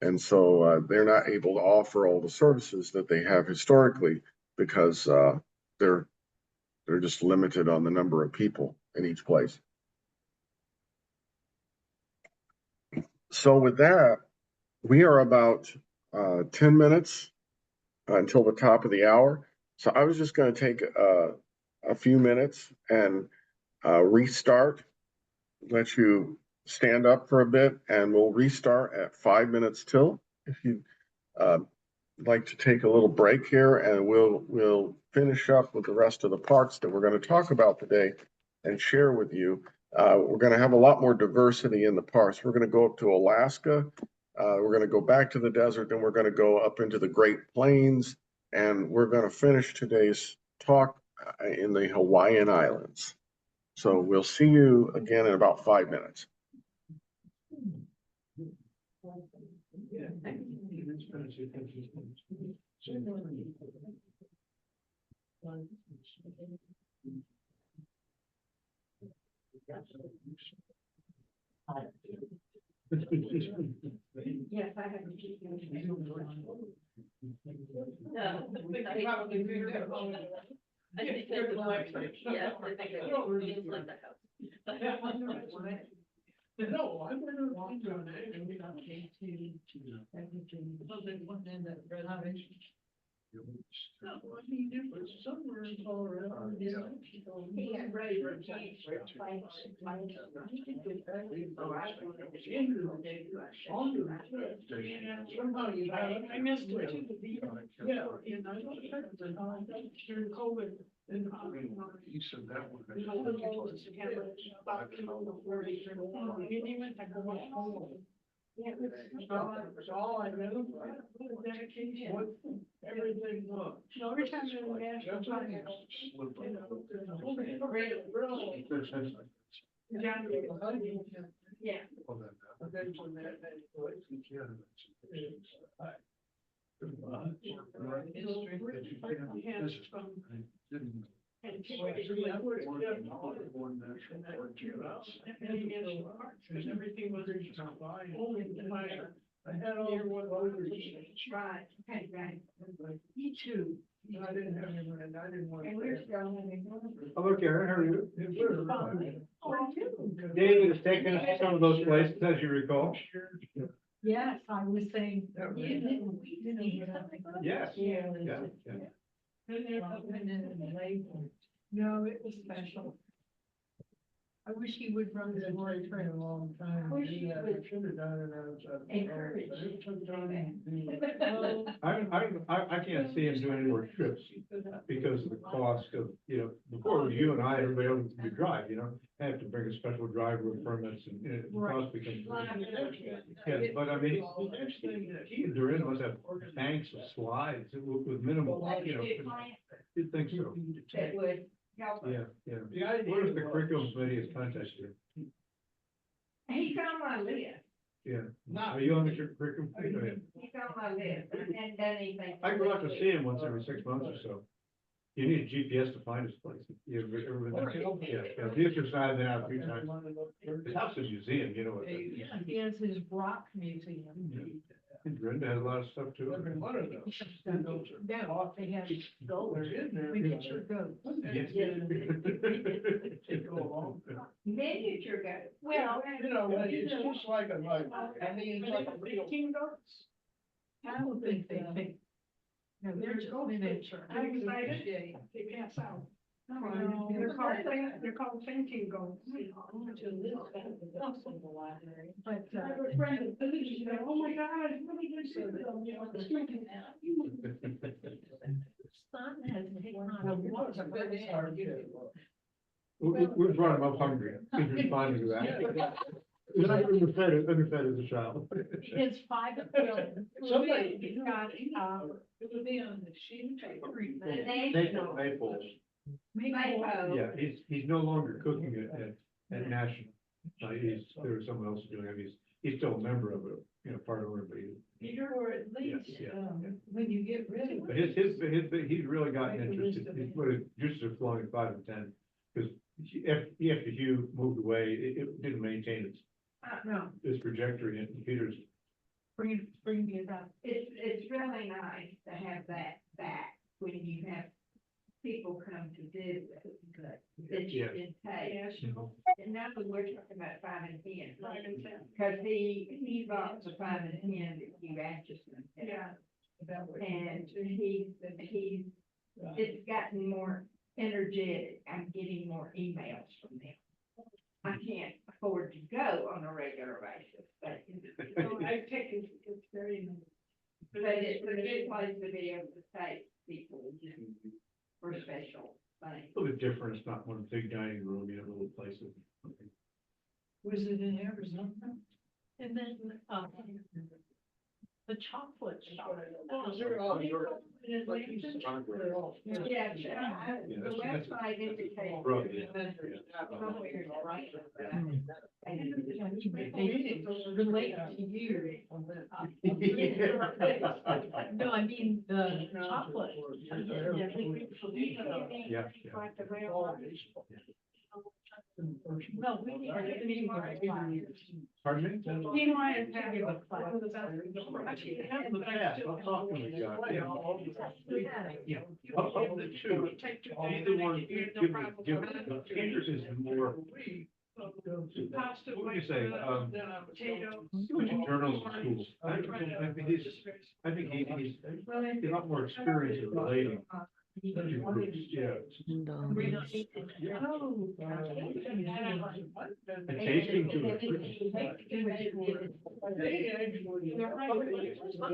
And so they're not able to offer all the services that they have historically, because they're just limited on the number of people in each place. So with that, we are about 10 minutes until the top of the hour. So I was just going to take a few minutes and restart, let you stand up for a bit, and we'll restart at 5 minutes till. If you'd like to take a little break here, and we'll finish up with the rest of the parks that we're going to talk about today and share with you. We're going to have a lot more diversity in the parks. We're going to go up to Alaska. We're going to go back to the desert, then we're going to go up into the Great Plains, and we're going to finish today's talk in the Hawaiian Islands. So we'll see you again in about 5 minutes. Yes, I have. I think that's the one. Yes, I think it's like the house. No, I wonder why I'm doing it. And we got everything. No, I mean, it was somewhere in Colorado. Yeah, right. Somehow you got it. I missed it too. Yeah, and I don't know, during COVID. And You said that one. It's all I know. What everything was. No, every time you're in national park, yeah. Everything was only I had all the one. Right, okay, right. Me too. I didn't have any, and I didn't want. And we're still having. Hello, Karen, how are you? Oh, you. David has taken us to some of those places, as you recall. Yes, I was saying. Yes. Yeah. Yeah. No, it was special. I wish he would run the more train a long time. I wish he would Should have done it as a. encourage. I can't see him doing any more trips because of the cost of, before it was you and I, everybody else could drive, have to bring a special driver with permits and, the cost becomes. Yeah, but I mean, Durin must have banks of slides with minimal, you'd think so. That would help us. Yeah. What if the curriculum committee has contacted you? He's on my list. Yeah. Are you on the curriculum? committee? He's on my list. I haven't done anything. I go out to see him once every 6 months or so. You need a GPS to find his place. Yeah, this is not been out 3 times. His house is a museum, you know what? He has his rock museum. And Brenda has a lot of stuff too. No, they have goats, miniature goats. Miniature goat. Well. It's just like I mean, it's like a real. King goats. I don't think they think. No, they're just miniature. They pass out. No, they're called thinking goats. But, I have a friend that lives, you know, oh my God, let me just say that, Son has taken on. We brought him up hungry. He's responding to that. He's not even underfed as a child. His 5 children. Somebody- He's got, It would be on the sheet. Maples. Maple. Yeah, he's no longer cooking it at National. There was someone else doing it. He's still a member of it, part owner, but Or at least, yeah. when you get rid of but it. he's really gotten interested. His juices are flowing at 5 and 10. Because after Hugh moved away, it didn't maintain No, its trajectory and computers. bring it up. It's really nice to have that back when you have people come to visit that you can take. And now we're talking about 5 and 10. Because he bought the 5 and 10 that you Atchison. Yeah. And it's gotten more energetic. I'm getting more emails from them. I can't afford to go on a regular basis, but. I take it, it's very. But it's a good place to be able to take people for special things. A little bit different. It's not one big dining room, little places. Was it in Arizona? And then, the chocolate shop. Yeah, the website indicates. Relate to you. No, I mean, the chocolate. Yeah. No, we need to be more. Pardon me? Meanwhile, it's having a class. In the past, I'll talk to the guy. Yeah. Of the two, either one, Peters is more. What would you say? He went to journalism school. I think he's a lot more experience in relating to groups. Yeah. And tasting to it.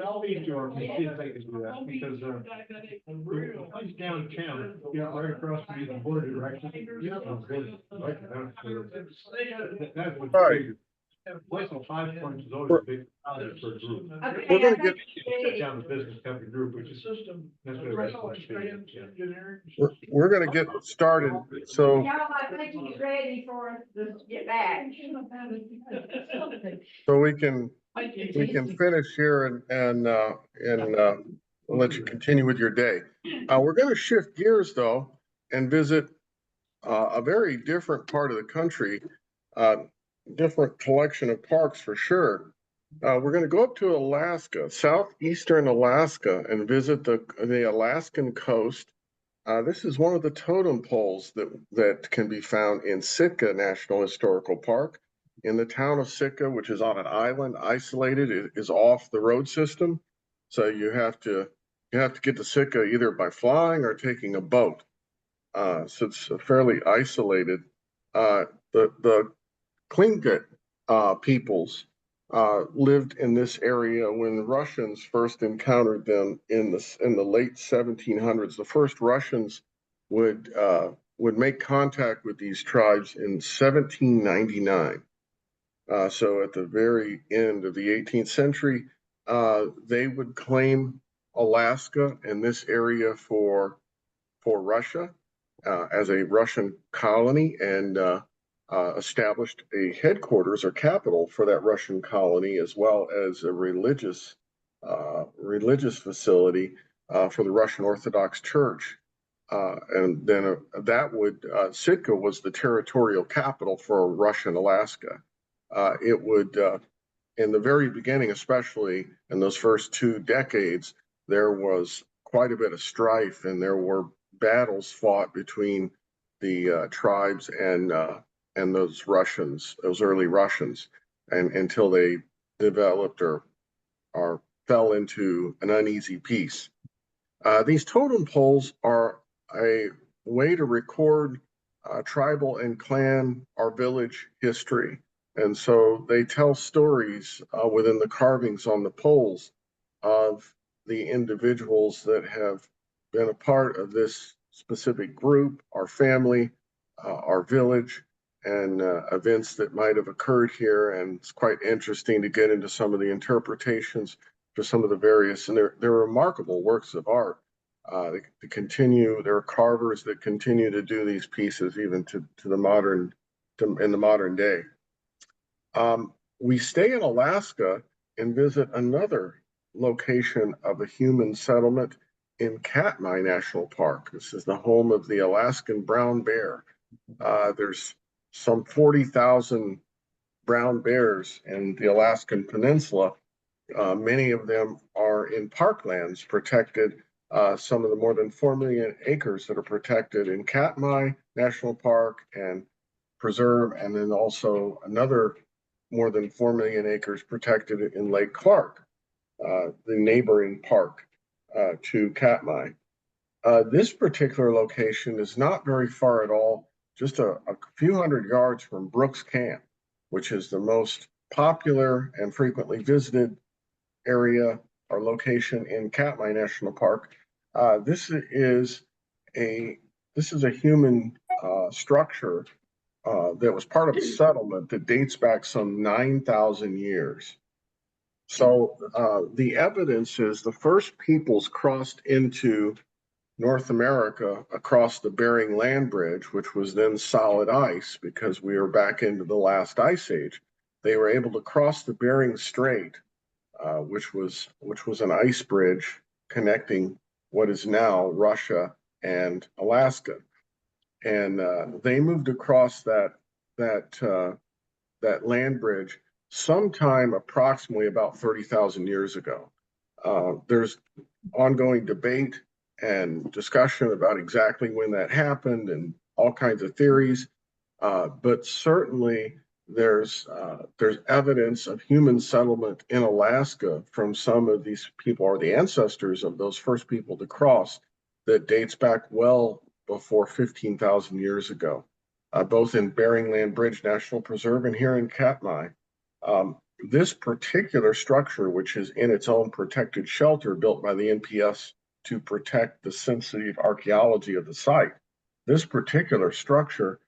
I'll leave you on, see if I can do that, because, he's downtown, right across from the board direction. That's what's big. Less than 5 points is always a big positive for a group. Okay, We're gonna I think get- you're ready. Down the business company group, which is, that's what everyone's saying, yeah. We're gonna get started, so, Y'all, I think you're ready for us to get back. so we can finish here and we'll let you continue with your day. We're gonna shift gears though and visit a very different part of the country, different collection of parks for sure. We're gonna go up to Alaska, southeastern Alaska, and visit the Alaskan coast. This is one of the totem poles that can be found in Sitka National Historical Park. In the town of Sitka, which is on an island, isolated, it is off the road system. So you have to get to Sitka either by flying or taking a boat. So it's fairly isolated. the Tlingit peoples lived in this area when the Russians first encountered them in the late 1700s. The first Russians would make contact with these tribes in 1799. So at the very end of the 18th century, they would claim Alaska and this area for Russia as a Russian colony, and established a headquarters or capital for that Russian colony, as well as a religious facility for the Russian Orthodox Church. And then Sitka was the territorial capital for Russian Alaska. It would, in the very beginning, especially in those first 2 decades, there was quite a bit of strife, and there were battles fought between the tribes and those Russians, those early Russians, and until they developed or fell into an uneasy peace. These totem poles are a way to record tribal and clan or village history. And so they tell stories within the carvings on the poles of the individuals that have been a part of this specific group, our family, our village, and events that might have occurred here. And it's quite interesting to get into some of the interpretations for some of the various, and they're remarkable works of art. There are carvers that continue to do these pieces even in the modern day. We stay in Alaska and visit another location of a human settlement in Katmai National Park. This is the home of the Alaskan brown bear. There's some 40,000 brown bears in the Alaskan Peninsula. Many of them are in parklands protected. Some of the more than 4 million acres that are protected in Katmai National Park and Preserve, and then also another more than 4 million acres protected in Lake Clark, the neighboring park to Katmai. This particular location is not very far at all, just a few hundred yards from Brooks Camp, which is the most popular and frequently visited area or location in Katmai National Park. This is a human structure that was part of a settlement that dates back some 9,000 years. So the evidence is the first peoples crossed into North America across the Bering Land Bridge, which was then solid ice because we were back into the last ice age. They were able to cross the Bering Strait, which was an ice bridge connecting what is now Russia and Alaska. And they moved across that land bridge sometime approximately about 30,000 years ago. There's ongoing debate and discussion about exactly when that happened and all kinds of theories, but certainly there's evidence of human settlement in Alaska from some of these people, or the ancestors of those first people to cross, that dates back well before 15,000 years ago, both in Bering Land Bridge National Preserve and here in Katmai. This particular structure, which is in its own protected shelter built by the NPS to protect the sensitive archaeology of the site, this particular structure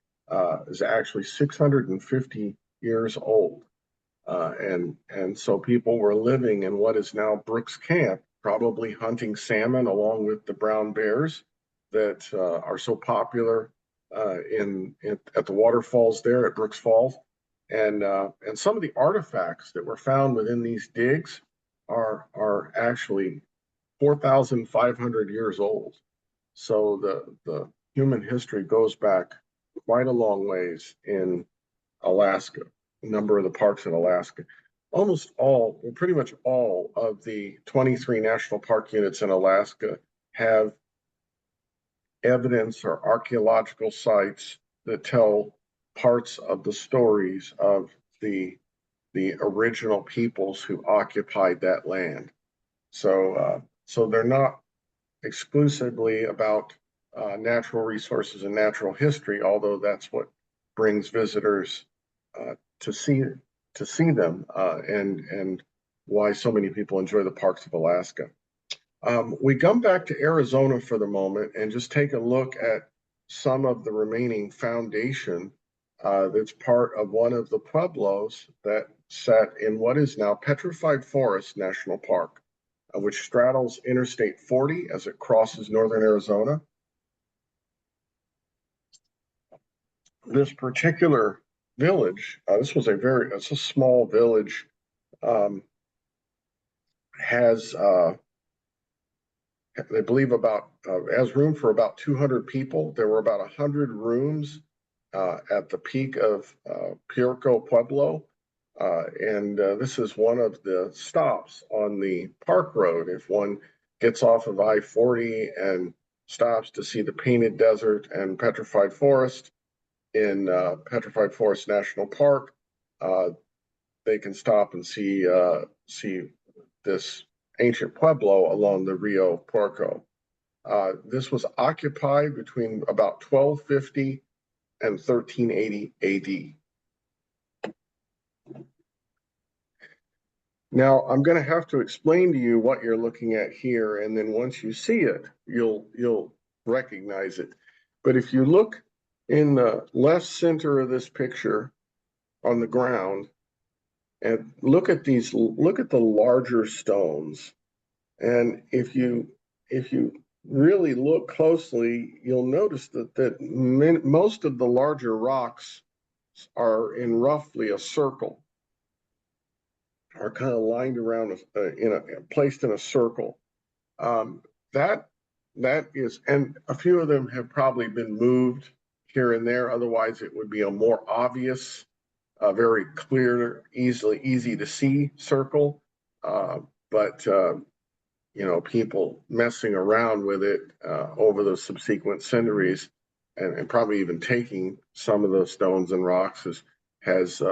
is actually 650 years old. And so people were living in what is now Brooks Camp, probably hunting salmon along with the brown bears that are so popular at the waterfalls there at Brooks Falls. And some of the artifacts that were found within these digs are actually 4,500 years old. So the human history goes back quite a long ways in Alaska, a number of the parks in Alaska. Pretty much all of the 23 national park units in Alaska have evidence or archaeological sites that tell parts of the stories of the original peoples who occupied that land. So they're not exclusively about natural resources and natural history, although that's what brings visitors to see them and why so many people enjoy the parks of Alaska. We come back to Arizona for the moment and just take a look at some of the remaining foundation that's part of one of the pueblos that sat in what is now Petrified Forest National Park, which straddles Interstate 40 as it crosses northern Arizona. This particular village, it's a small village, has they believe has room for about 200 people. There were about 100 rooms at the peak of Puerto Pueblo. And this is one of the stops on the park road. If one gets off of I-40 and stops to see the Painted Desert and Petrified Forest in Petrified Forest National Park, they can stop and see this ancient pueblo along the Rio Puerco. This was occupied between about 1250 and 1380 AD. Now, I'm going to have to explain to you what you're looking at here, and then once you see it, you'll recognize it. But if you look in the left center of this picture on the ground, and look at the larger stones, and if you really look closely, you'll notice that most of the larger rocks are in roughly a circle, are kind of lined around placed in a circle. That is, and a few of them have probably been moved here and there. Otherwise, it would be a more obvious, very clear, easy to see circle. But people messing around with it over the subsequent centuries, and probably even taking some of those stones and rocks has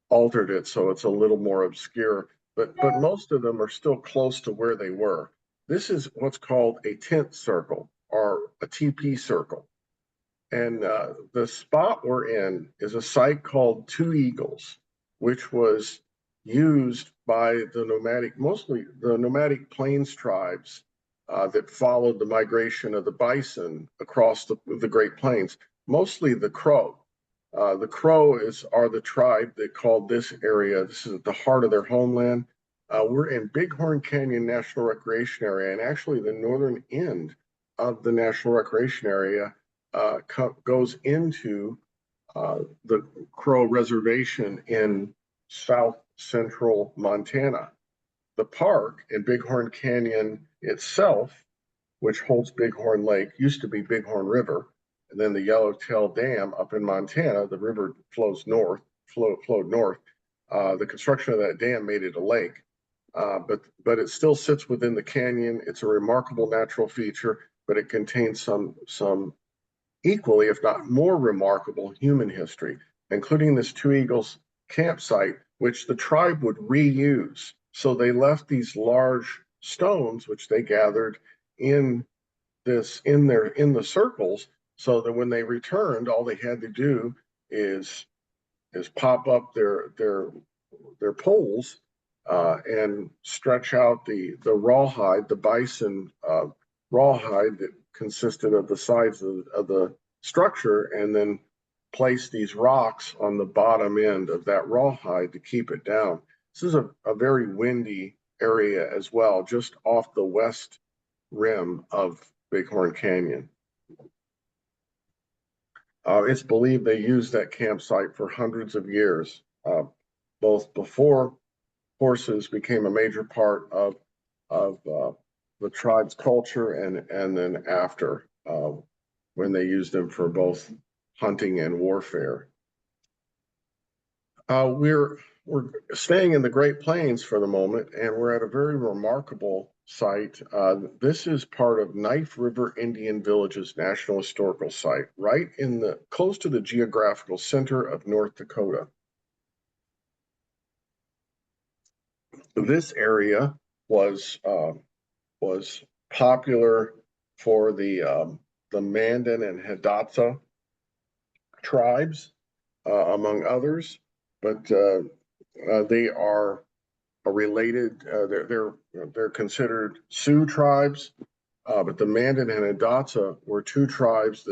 altered it so it's a little more obscure. But most of them are still close to where they were. This is what's called a tent circle or a TP circle. And the spot we're in is a site called Two Eagles, which was used by mostly the nomadic plains tribes that followed the migration of the bison across the Great Plains, mostly the Crow. The Crow are the tribe that called this area, this is at the heart of their homeland. We're in Bighorn Canyon National Recreation Area, and actually the northern end of the National Recreation Area goes into the Crow Reservation in south central Montana. The park in Bighorn Canyon itself, which holds Bighorn Lake, used to be Bighorn River, and then the Yellowtail Dam up in Montana, the river flowed north. The construction of that dam made it a lake, but it still sits within the canyon. It's a remarkable natural feature, but it contains some equally, if not more remarkable human history, including this Two Eagles campsite, which the tribe would reuse. So they left these large stones, which they gathered in the circles, so that when they returned, all they had to do is pop up their poles and stretch out the rawhide, the bison rawhide that consisted of the sides of the structure, and then place these rocks on the bottom end of that rawhide to keep it down. This is a very windy area as well, just off the west rim of Bighorn Canyon. It's believed they used that campsite for hundreds of years, both before horses became a major part of the tribe's culture, and then after, when they used them for both hunting and warfare. We're staying in the Great Plains for the moment, and we're at a very remarkable site. This is part of Knife River Indian Village's National Historical Site, right close to the geographical center of North Dakota. This area was popular for the Mandan and Hidatsa tribes. among others, but they are related. They're considered Sioux tribes, but the Mandan and Hidatsa were two tribes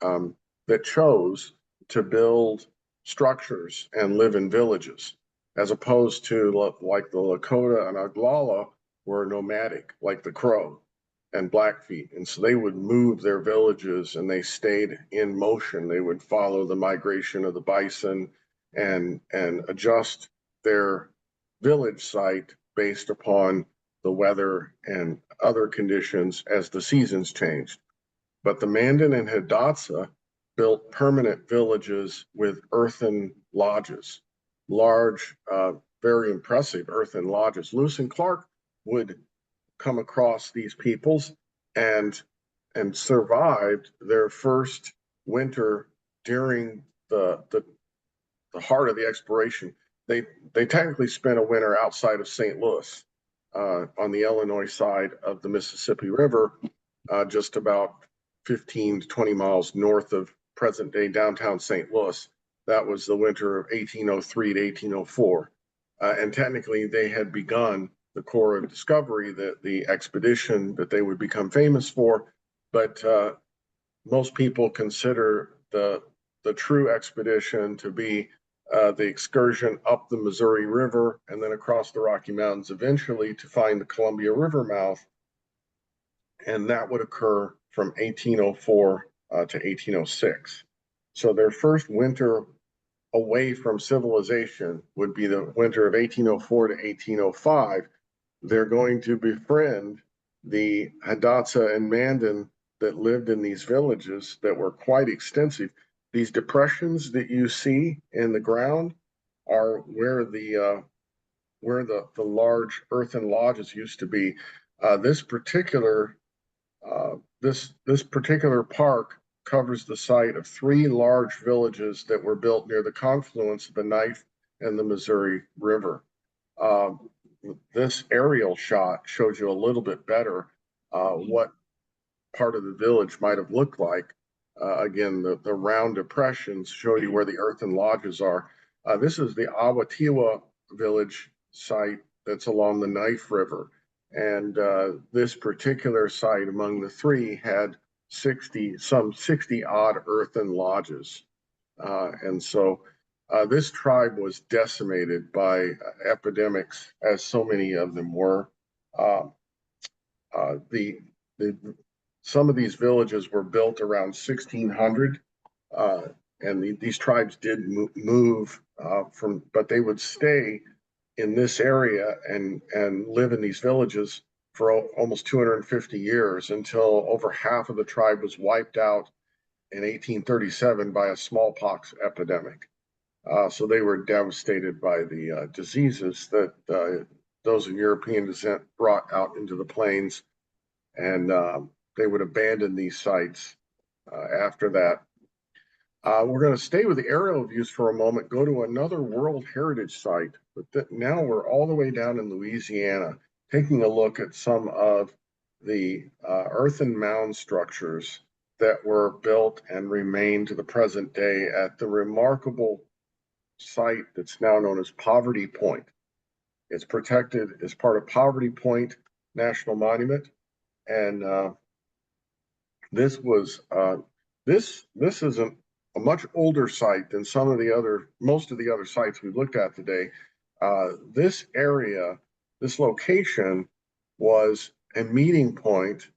that chose to build structures and live in villages, as opposed to like the Lakota and Oglala were nomadic, like the Crow and Blackfeet. And so they would move their villages and they stayed in motion. They would follow the migration of the bison and adjust their village site based upon the weather and other conditions as the seasons changed. But the Mandan and Hidatsa built permanent villages with earthen lodges, large, very impressive earthen lodges. Lewis and Clark would come across these peoples and survived their first winter during the heart of the exploration. They technically spent a winter outside of St. Louis, on the Illinois side of the Mississippi River, just about 15 to 20 miles north of present day downtown St. Louis. That was the winter of 1803 to 1804. And technically they had begun the Corps of Discovery, the expedition that they would become famous for. But most people consider the true expedition to be the excursion up the Missouri River and then across the Rocky Mountains, eventually to find the Columbia River mouth. And that would occur from 1804 to 1806. So their first winter away from civilization would be the winter of 1804 to 1805. They're going to befriend the Hidatsa and Mandan that lived in these villages that were quite extensive. These depressions that you see in the ground are where the large earthen lodges used to be. This particular park covers the site of 3 large villages that were built near the confluence of the Knife and the Missouri River. This aerial shot shows you a little bit better what part of the village might have looked like. Again, the round depressions show you where the earthen lodges are. This is the Awatiwa village site that's along the Knife River. And this particular site among the 3 had some 60 odd earthen lodges. And so this tribe was decimated by epidemics, as so many of them were. Some of these villages were built around 1600, and these tribes did move but they would stay in this area and live in these villages for almost 250 years until over half of the tribe was wiped out in 1837 by a smallpox epidemic. So they were devastated by the diseases that those of European descent brought out into the plains, and they would abandon these sites after that. We're going to stay with the aerial views for a moment, go to another World Heritage Site, but now we're all the way down in Louisiana, taking a look at some of the earthen mound structures that were built and remain to the present day at the remarkable site that's now known as Poverty Point. It's protected as part of Poverty Point National Monument, and this is a much older site than most of the other sites we've looked at today. This area, this location, was a meeting point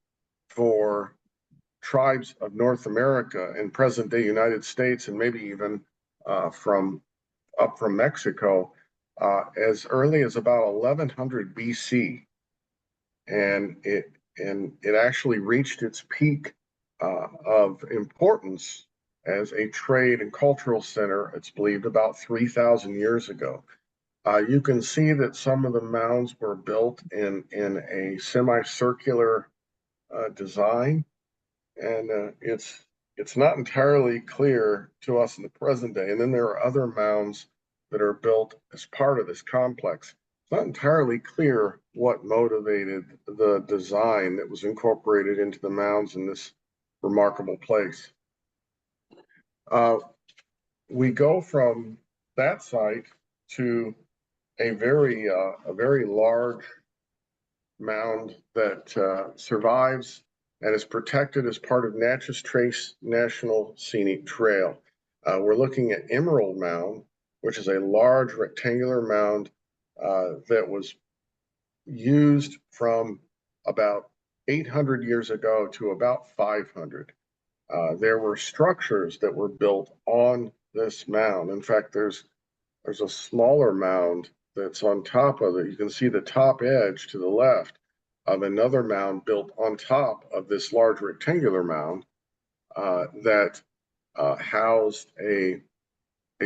for tribes of North America and present-day United States, and maybe even from Mexico, as early as about 1100 BC, and it actually reached its peak of importance as a trade and cultural center, it's believed, about 3,000 years ago. You can see that some of the mounds were built in a semicircular design, and it's not entirely clear to us in the present day. And then there are other mounds that are built as part of this complex. It's not entirely clear what motivated the design that was incorporated into the mounds in this remarkable place. we go from that site to a very large mound that survives and is protected as part of Natchez Trace National Scenic Trail. We're looking at Emerald Mound, which is a large rectangular mound that was used from about 800 years ago to about 500. There were structures that were built on this mound. In fact, there's a smaller mound that's on top of it. You can see the top edge to the left of another mound built on top of this large rectangular mound that housed a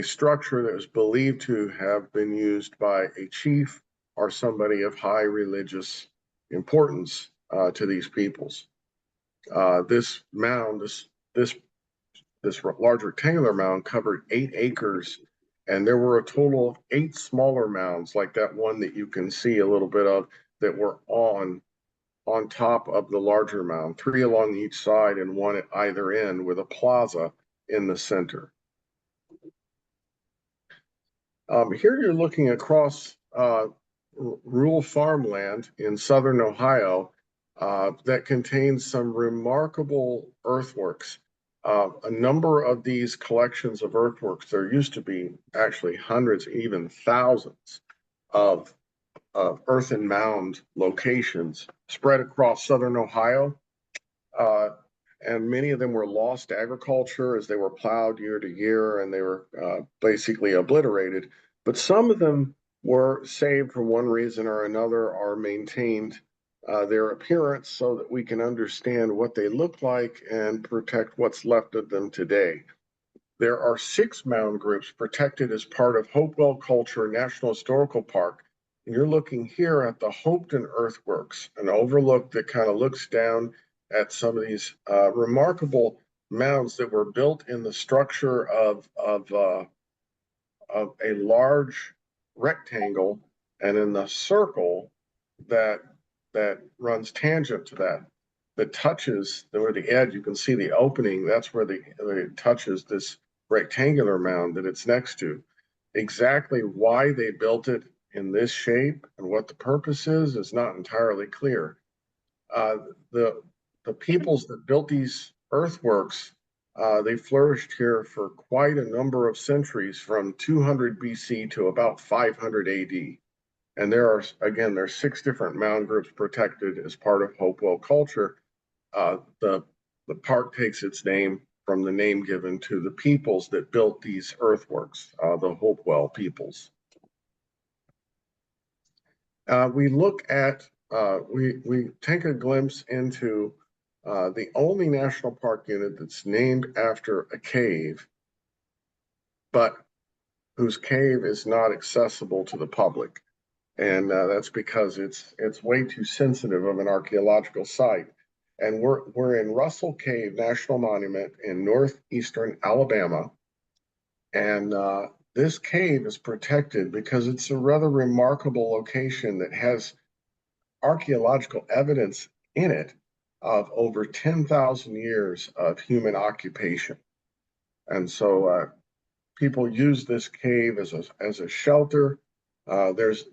structure that was believed to have been used by a chief or somebody of high religious importance to these peoples. This mound, this large rectangular mound covered 8 acres, and there were a total of 8 smaller mounds like that one that you can see a little bit of that were on top of the larger mound, 3 along each side and 1 at either end with a plaza in the center. Here you're looking across rural farmland in southern Ohio that contains some remarkable earthworks. A number of these collections of earthworks, there used to be actually hundreds, even thousands of earthen mound locations spread across southern Ohio. And many of them were lost to agriculture as they were plowed year to year and they were basically obliterated. But some of them were saved for one reason or another, or maintained their appearance so that we can understand what they look like and protect what's left of them today. There are 6 mound groups protected as part of Hopewell Culture National Historical Park. And you're looking here at the Hopeton earthworks, an overlook that kind of looks down at some of these remarkable mounds that were built in the structure of a large rectangle, and in the circle that runs tangent to that touches where the edge, you can see the opening, that's where it touches this rectangular mound that it's next to. Exactly why they built it in this shape and what the purpose is not entirely clear. The peoples that built these earthworks, they flourished here for quite a number of centuries, from 200 BC to about 500 AD. And there's 6 different mound groups protected as part of Hopewell culture. The park takes its name from the name given to the peoples that built these earthworks, the Hopewell peoples. We take a glimpse into the only national park unit that's named after a cave, but whose cave is not accessible to the public. And that's because it's way too sensitive of an archaeological site. And we're in Russell Cave National Monument in northeastern Alabama. And this cave is protected because it's a rather remarkable location that has archaeological evidence in it of over 10,000 years of human occupation. And so people use this cave as a shelter. There's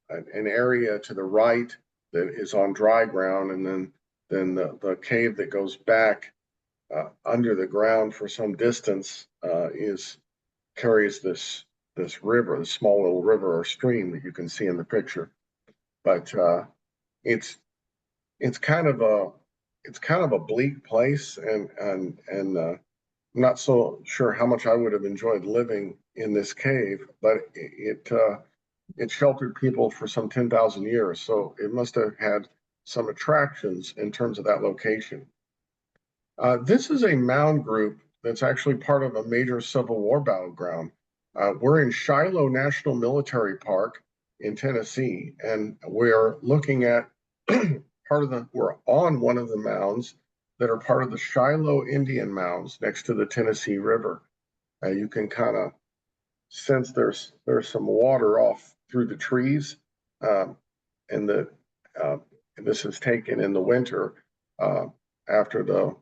an area to the right that is on dry ground, and then the cave that goes back under the ground for some distance carries this river, the small little river or stream that you can see in the picture. But it's kind of a bleak place, and I'm not so sure how much I would have enjoyed living in this cave, but it sheltered people for some 10,000 years, so it must have had some attractions in terms of that location. This is a mound group that's actually part of a major Civil War battleground. We're in Shiloh National Military Park in Tennessee, and we're looking at we're on one of the mounds that are part of the Shiloh Indian Mounds next to the Tennessee River. You can kind of sense there's some water off through the trees, and this is taken in the winter after the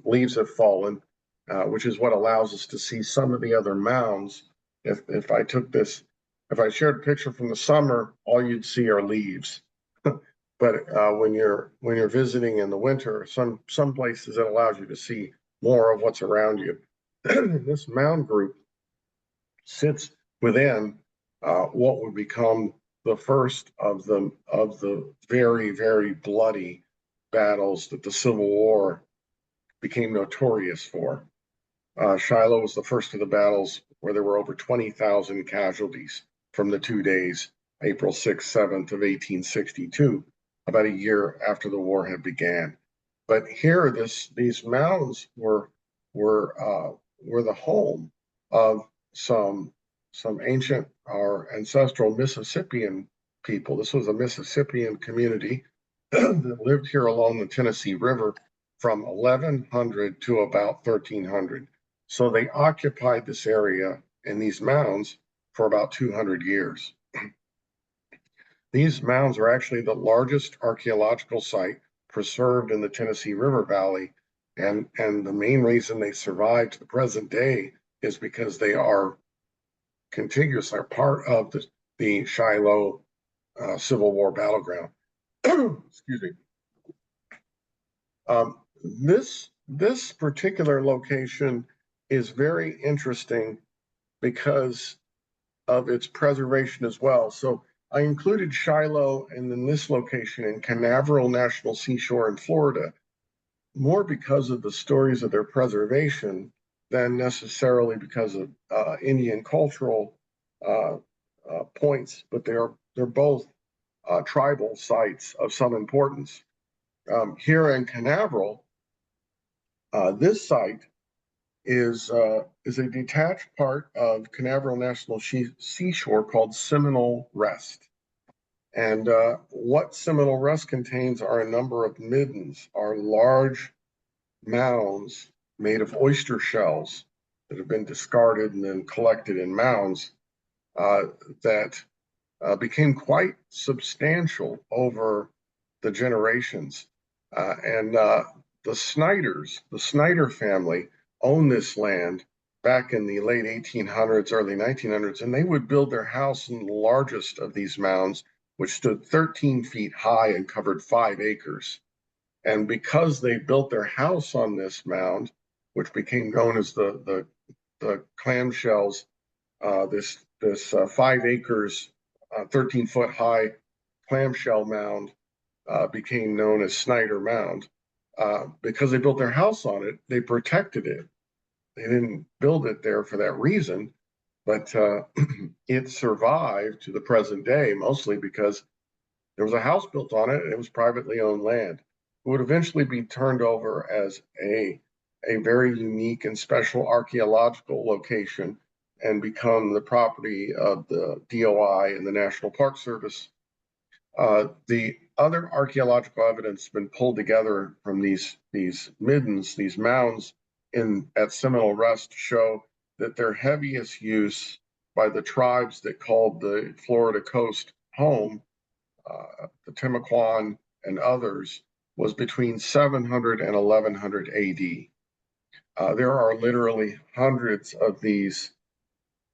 leaves have fallen, which is what allows us to see some of the other mounds. If I took this, if I shared a picture from the summer, all you'd see are leaves. But when you're visiting in the winter, some places it allows you to see more of what's around you. This mound group sits within what would become the first of the very bloody battles that the Civil War became notorious for. Shiloh was the first of the battles where there were over 20,000 casualties from the 2 days, April 6th, 7th of 1862, about a year after the war had began. But here, these mounds were the home of some ancient or ancestral Mississippian people. This was a Mississippian community that lived here along the Tennessee River from 1100 to about 1300. So they occupied this area in these mounds for about 200 years. These mounds are actually the largest archaeological site preserved in the Tennessee River Valley. And the main reason they survive to the present day is because they are contiguous, are part of the Shiloh Civil War battleground. Excuse me. This particular location is very interesting because of its preservation as well. So I included Shiloh and then this location in Canaveral National Seashore in Florida, more because of the stories of their preservation than necessarily because of Indian cultural points, but they're both tribal sites of some importance. Here in Canaveral, this site is a detached part of Canaveral National Seashore called Seminole Rest. And what Seminole Rest contains are a number of middens, are large mounds made of oyster shells that have been discarded and then collected in mounds that became quite substantial over the generations. And the Snyder family owned this land back in the late 1800s, early 1900s, and they would build their house in the largest of these mounds, which stood 13 feet high and covered 5 acres. And because they built their house on this mound, which became known as the clamshells, this 5 acres, 13-foot high clamshell mound became known as Snyder Mound. Because they built their house on it, they protected it. They didn't build it there for that reason, but it survived to the present day, mostly because there was a house built on it and it was privately owned land. It would eventually be turned over as a very unique and special archaeological location and become the property of the DOI and the National Park Service. The other archaeological evidence has been pulled together from these middens, these mounds at Seminole Rest, show that their heaviest use by the tribes that called the Florida coast home, the Timucuan and others, was between 700 and 1100 AD. There are literally hundreds of these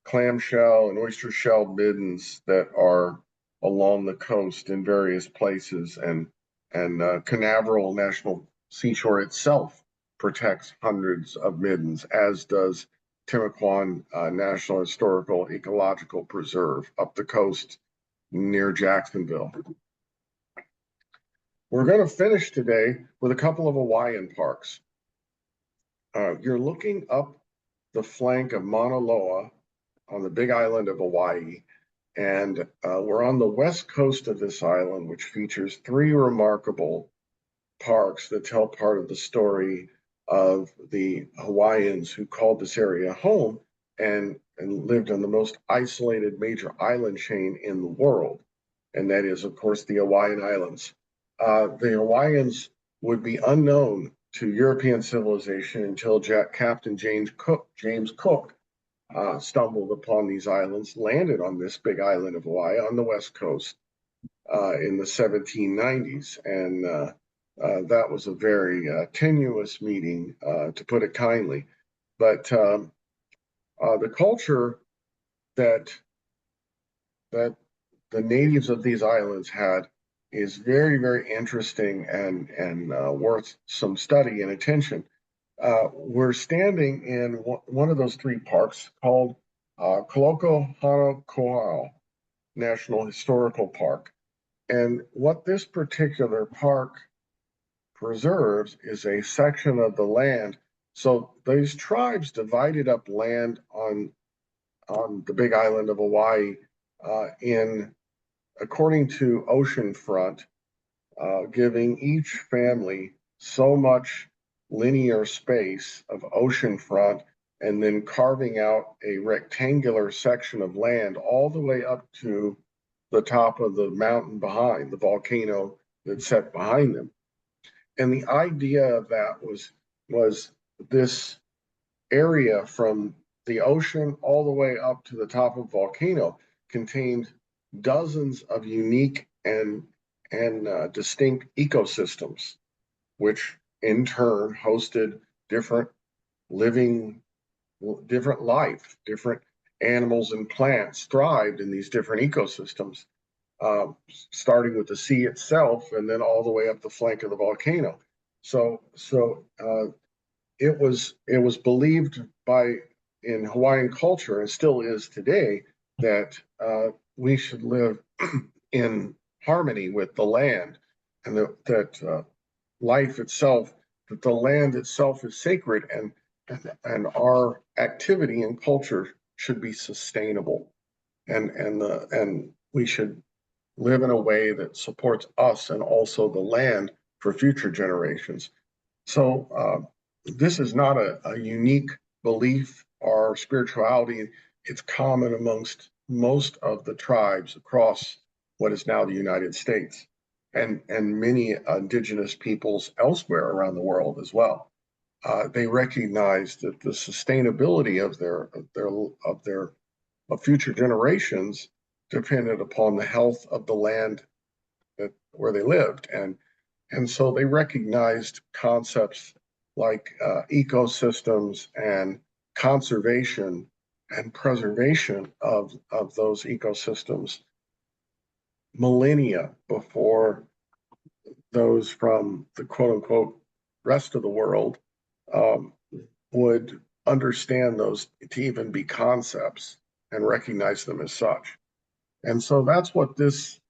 clamshell and oyster shell middens that are along the coast in various places, and Canaveral National Seashore itself protects hundreds of middens, as does Timucuan National Historical Ecological Preserve up the coast near Jacksonville. We're going to finish today with a couple of Hawaiian parks. You're looking up the flank of Mauna Loa on the big island of Hawaii, and we're on the west coast of this island, which features 3 remarkable parks that tell part of the story of the Hawaiians who called this area home and lived on the most isolated major island chain in the world. And that is, of course, the Hawaiian Islands. The Hawaiians would be unknown to European civilization until Captain James Cook stumbled upon these islands, landed on this big island of Hawaii on the west coast in the 1790s. And that was a very tenuous meeting, to put it kindly. But the culture that the natives of these islands had is very, very interesting and worth some study and attention. We're standing in one of those three parks called Koloko National Historical Park. And what this particular park preserves is a section of the land. So these tribes divided up land on the big island of Hawaii in according to oceanfront, giving each family so much linear space of oceanfront and then carving out a rectangular section of land all the way up to the top of the mountain behind the volcano that's set behind them. And the idea of that was this area from the ocean all the way up to the top of volcano contained dozens of unique and distinct ecosystems, which in turn hosted different living, different life, different animals and plants thrived in these different ecosystems, starting with the sea itself and then all the way up the flank of the volcano. So it was believed in Hawaiian culture and still is today that we should live in harmony with the land, and that life itself, that the land itself is sacred, and our activity and culture should be sustainable, and we should live in a way that supports us and also the land for future generations. So this is not a unique belief or spirituality. It's common amongst most of the tribes across what is now the United States and many indigenous peoples elsewhere around the world as well. They recognize that the sustainability of future generations depended upon the health of the land where they lived, and so they recognized concepts like ecosystems and conservation and preservation of those ecosystems millennia before those from the quote unquote rest of the world would understand those to even be concepts and recognize them as such. And so that's what this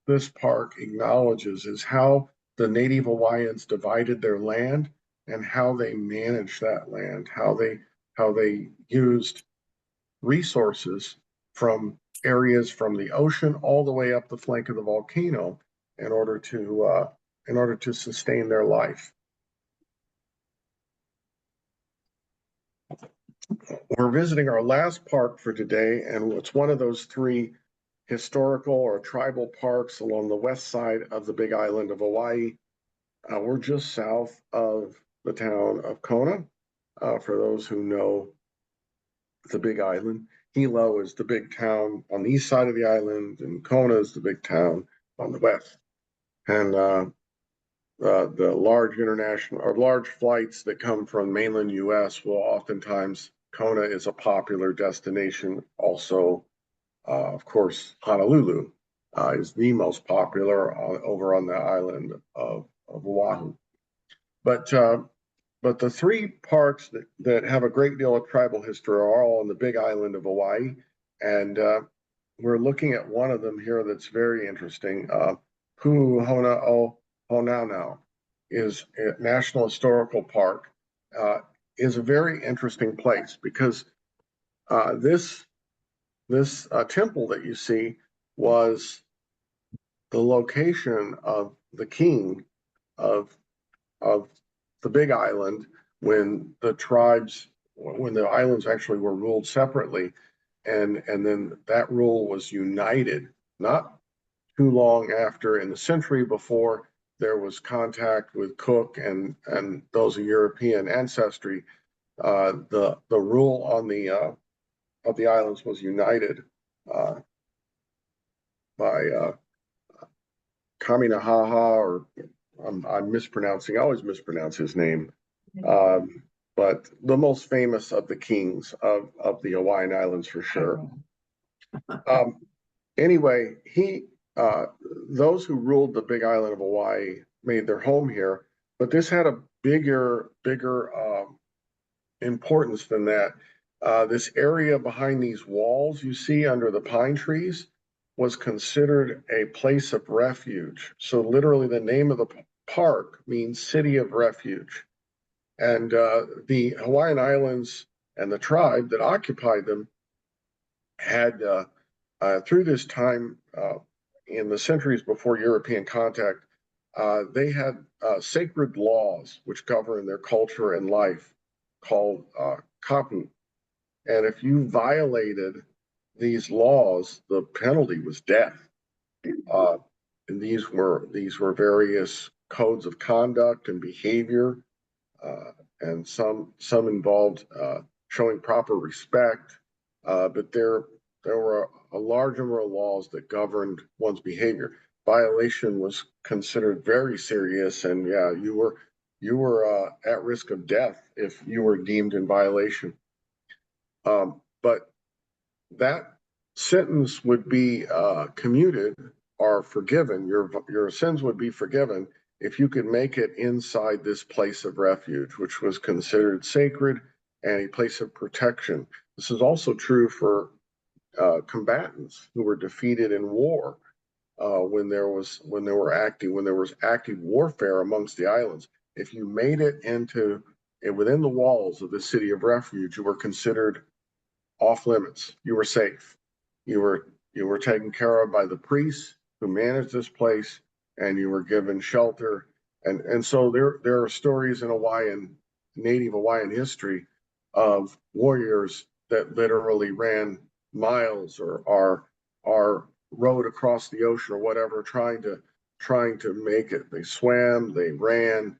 park acknowledges, is how the native Hawaiians divided their land and how they managed that land, how they used resources from areas from the ocean all the way up the flank of the volcano in order to sustain their life. We're visiting our last park for today, and it's one of those three historical or tribal parks along the west side of the big island of Hawaii. We're just south of the town of Kona. For those who know the big island, Hilo is the big town on the east side of the island, and Kona is the big town on the west. And the large flights that come from mainland U.S. will oftentimes, Kona is a popular destination. Also, of course, Honolulu is the most popular over on the island of Oahu. But the three parks that have a great deal of tribal history are all on the big island of Hawaii. And we're looking at one of them here that's very interesting. Pu'uhona o Honaunau is a National Historical Park. Is a very interesting place because this temple that you see was the location of the king of the Big Island when the islands actually were ruled separately, and then that rule was united not too long after, in the century before there was contact with Cook and those of European ancestry. The rule on the of the islands was united by Kaminahaha, or I'm mispronouncing, I always mispronounce his name. but the most famous of the kings of the Hawaiian Islands for sure. Anyway, those who ruled the big island of Hawaii made their home here, but this had a bigger importance than that. This area behind these walls you see under the pine trees was considered a place of refuge. So literally the name of the park means city of refuge. And the Hawaiian Islands and the tribe that occupied them had, through this time in the centuries before European contact, they had sacred laws which govern their culture and life called kapu. And if you violated these laws, the penalty was death. And these were various codes of conduct and behavior, and some involved showing proper respect, but there were a large number of laws that governed one's behavior. Violation was considered very serious, and yeah, you were at risk of death if you were deemed in violation. But that sentence would be commuted or forgiven. Your sins would be forgiven if you could make it inside this place of refuge, which was considered sacred and a place of protection. This is also true for combatants who were defeated in war when there was active warfare amongst the islands. If you made it within the walls of the city of refuge, you were considered off limits. You were safe. You were taken care of by the priests who managed this place, and you were given shelter. And so there are stories in Native Hawaiian history of warriors that literally ran miles or rowed across the ocean or whatever, trying to make it. They swam, they ran,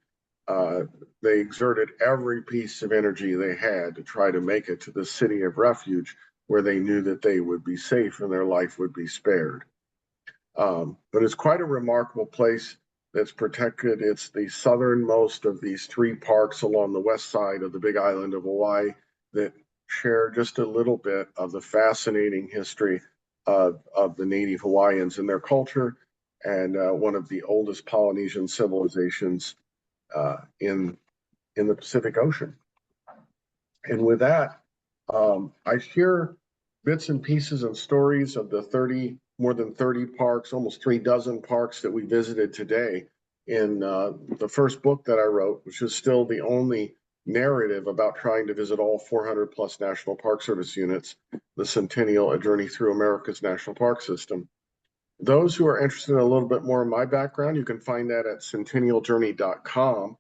they exerted every piece of energy they had to try to make it to the city of refuge where they knew that they would be safe and their life would be spared. But it's quite a remarkable place that's protected. It's the southernmost of these three parks along the west side of the big island of Hawaii that share just a little bit of the fascinating history of the Native Hawaiians and their culture, and one of the oldest Polynesian civilizations in the Pacific Ocean. And with that, I share bits and pieces and stories of the more than 30 parks, almost 36 parks that we visited today in the first book that I wrote, which is still the only narrative about trying to visit all 400 plus National Park Service units, the Centennial: A Journey Through America's National Park System. Those who are interested in a little bit more of my background, you can find that at centennialjourney.com.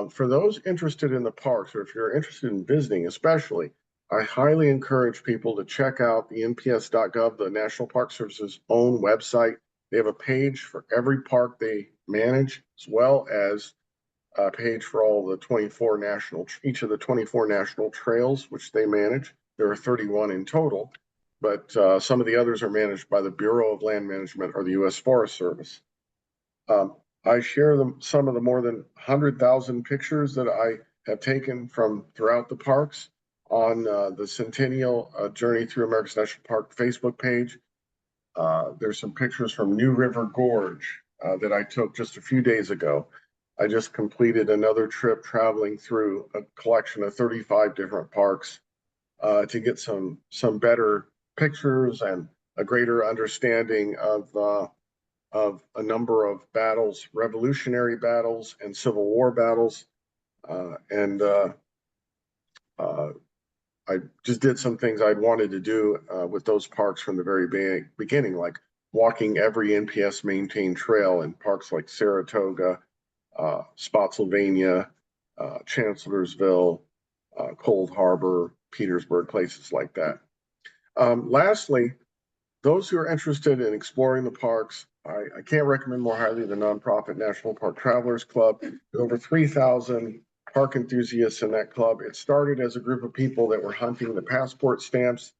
For those interested in the parks, or if you're interested in visiting especially, I highly encourage people to check out the nps.gov, the National Park Service's own website. They have a page for every park they manage, as well as a page for all the each of the 24 national trails which they manage. There are 31 in total, but some of the others are managed by the Bureau of Land Management or the U.S. Forest Service. I share some of the more than 100,000 pictures that I have taken from throughout the parks on the Centennial Journey Through America's National Park Facebook page. There's some pictures from New River Gorge that I took just a few days ago. I just completed another trip traveling through a collection of 35 different parks to get some better pictures and a greater understanding of a number of battles, revolutionary battles and Civil War battles. I just did some things I'd wanted to do with those parks from the very beginning, like walking every NPS maintained trail in parks like Saratoga, Spotsylvania, Chancellorsville, Cold Harbor, Petersburg, places like that. Lastly, those who are interested in exploring the parks, I can't recommend more highly the nonprofit National Park Travelers Club. There are over 3,000 park enthusiasts in that club. It started as a group of people that were hunting the passport stamps.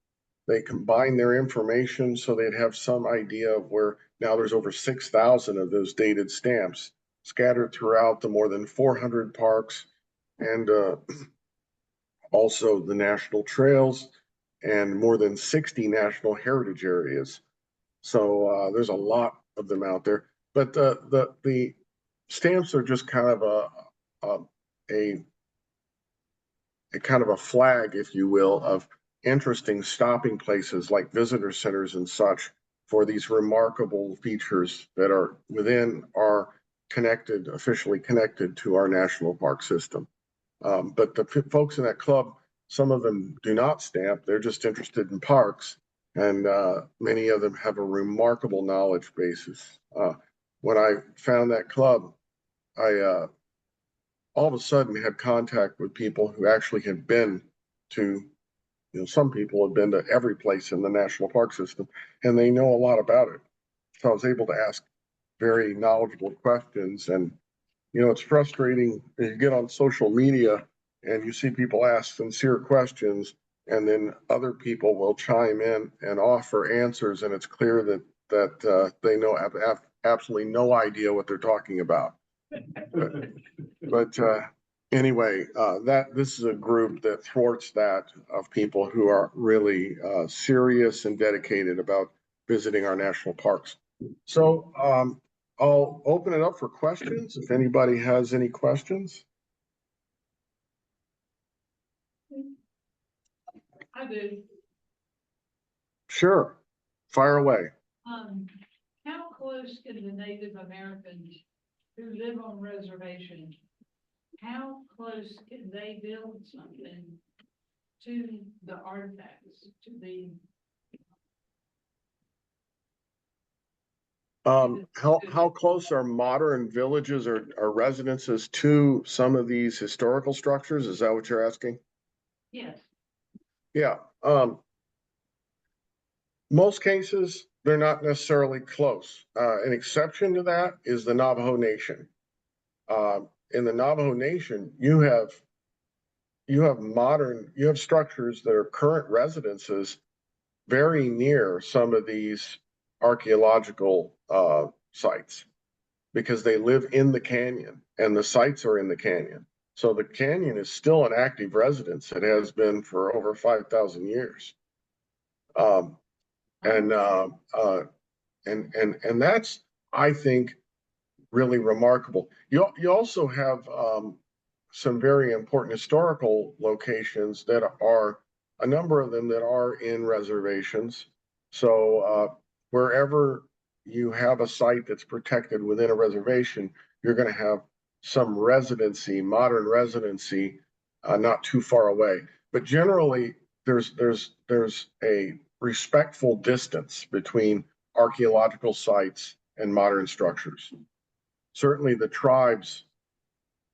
They combined their information so they'd have some idea of where. Now there's over 6,000 of those dated stamps scattered throughout the more than 400 parks. And also the national trails, and more than 60 national heritage areas. So there's a lot of them out there. But the stamps are just kind of a kind of a flag, if you will, of interesting stopping places like visitor centers and such for these remarkable features that are within our connected, officially connected to our national park system. But the folks in that club, some of them do not stamp, they're just interested in parks. And many of them have a remarkable knowledge basis. When I found that club, I all of a sudden had contact with people who actually had been to, some people had been to every place in the national park system, and they know a lot about it. So I was able to ask very knowledgeable questions. And, it's frustrating when you get on social media and you see people ask sincere questions, and then other people will chime in and offer answers, and it's clear that they know have absolutely no idea what they're talking about. But anyway, this is a group that thwarts that, of people who are really serious and dedicated about visiting our national parks. So I'll open it up for questions if anybody has any questions. I do. Sure, fire away. How close can the Native Americans who live on reservations, how close can they build something to the artifacts, to the? How close are modern villages or residences to some of these historical structures? Is that what you're asking? Yes. Yeah. Most cases, they're not necessarily close. An exception to that is the Navajo Nation. In the Navajo Nation, you have structures that are current residences very near some of these archaeological sites, because they live in the canyon and the sites are in the canyon. So the canyon is still an active residence. It has been for over 5,000 years. And that's, I think, really remarkable. You also have some very important historical locations that are, a number of them that are in reservations. So wherever you have a site that's protected within a reservation, you're going to have some residency, modern residency, not too far away. But generally, there's a respectful distance between archaeological sites and modern structures. Certainly the tribes,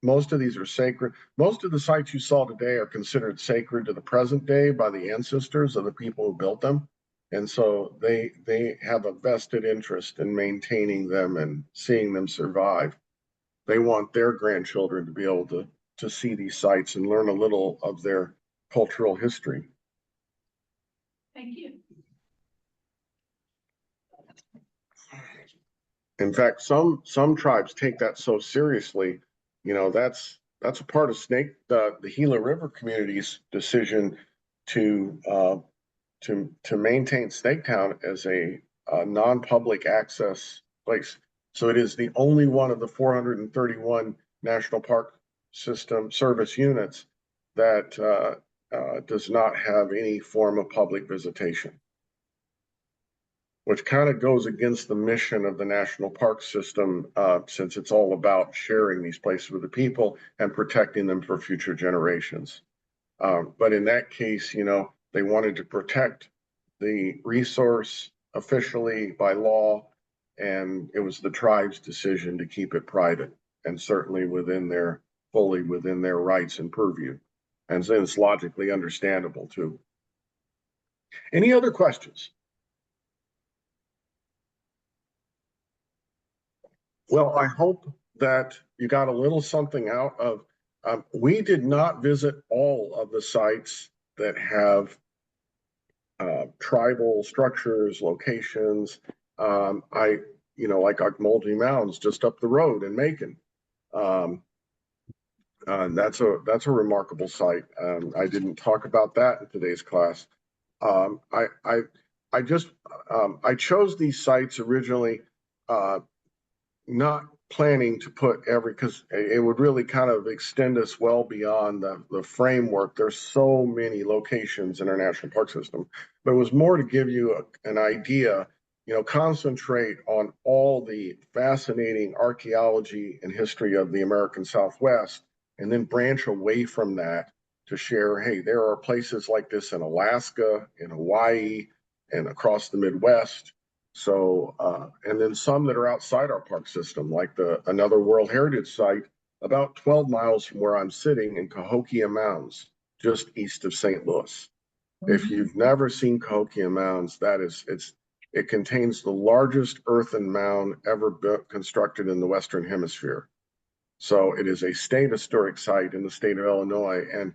most of these are sacred. Most of the sites you saw today are considered sacred to the present day by the ancestors of the people who built them. And so they have a vested interest in maintaining them and seeing them survive. They want their grandchildren to be able to see these sites and learn a little of their cultural history. Thank you. In fact, some tribes take that so seriously. That's a part of the Gila River community's decision to maintain Snaketown as a non-public access place. So it is the only one of the 431 National Park System service units that does not have any form of public visitation, which kind of goes against the mission of the national park system, since it's all about sharing these places with the people and protecting them for future generations. But in that case, they wanted to protect the resource officially by law, and it was the tribe's decision to keep it private, and certainly fully within their rights and purview. And so it's logically understandable too. Any other questions? Well, I hope that you got a little something out of, we did not visit all of the sites that have tribal structures, locations. Like our Moldy Mounds just up the road in Macon. That's a remarkable site. I didn't talk about that in today's class. I just, I chose these sites originally, not planning to put because it would really kind of extend us well beyond the framework. There's so many locations in our national park system, but it was more to give you an idea, concentrate on all the fascinating archaeology and history of the American Southwest, and then branch away from that to share, hey, there are places like this in Alaska, in Hawaii, and across the Midwest. So, and then some that are outside our park system, like another World Heritage Site about 12 miles from where I'm sitting in Cahokia Mounds, just east of St. Louis. If you've never seen Cahokia Mounds, it contains the largest earthen mound ever constructed in the Western Hemisphere. So it is a state historic site in the state of Illinois. And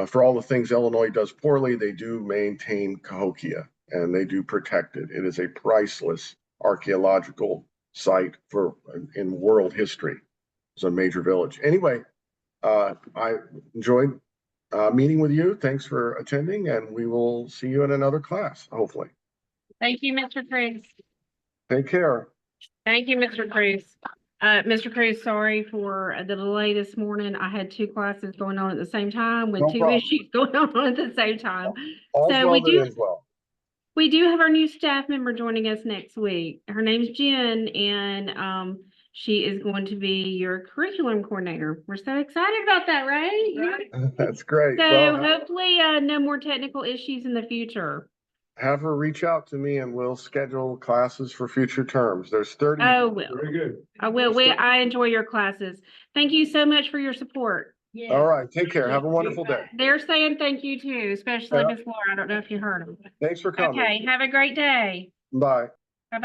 for all the things Illinois does poorly, they do maintain Cahokia and they do protect it. It is a priceless archaeological site in world history. It's a major village. Anyway, I enjoyed meeting with you. Thanks for attending, and we will see you in another class, hopefully. Thank you, Mr. Cruz. Take care. Thank you, Mr. Cruz. Mr. Cruz, sorry for the delay this morning. I had two classes going on at the same time with No two problem. issues going on at the same time. All's So well we that do- ends well. We do have our new staff member joining us next week. Her name's Jen, and she is going to be your curriculum coordinator. We're so excited about that, right? That's great. So Well, hopefully, no more technical issues in the future. have her reach out to me and we'll schedule classes for future terms. There's 30. Oh, will. Very good. I will. I enjoy your classes. Thank you so much for your support. Yeah. All right. Take care. Have a wonderful day. They're saying thank you too, especially Yeah. Miss Laura. I don't know if you heard them. Thanks for coming. Okay, have a great day. Bye.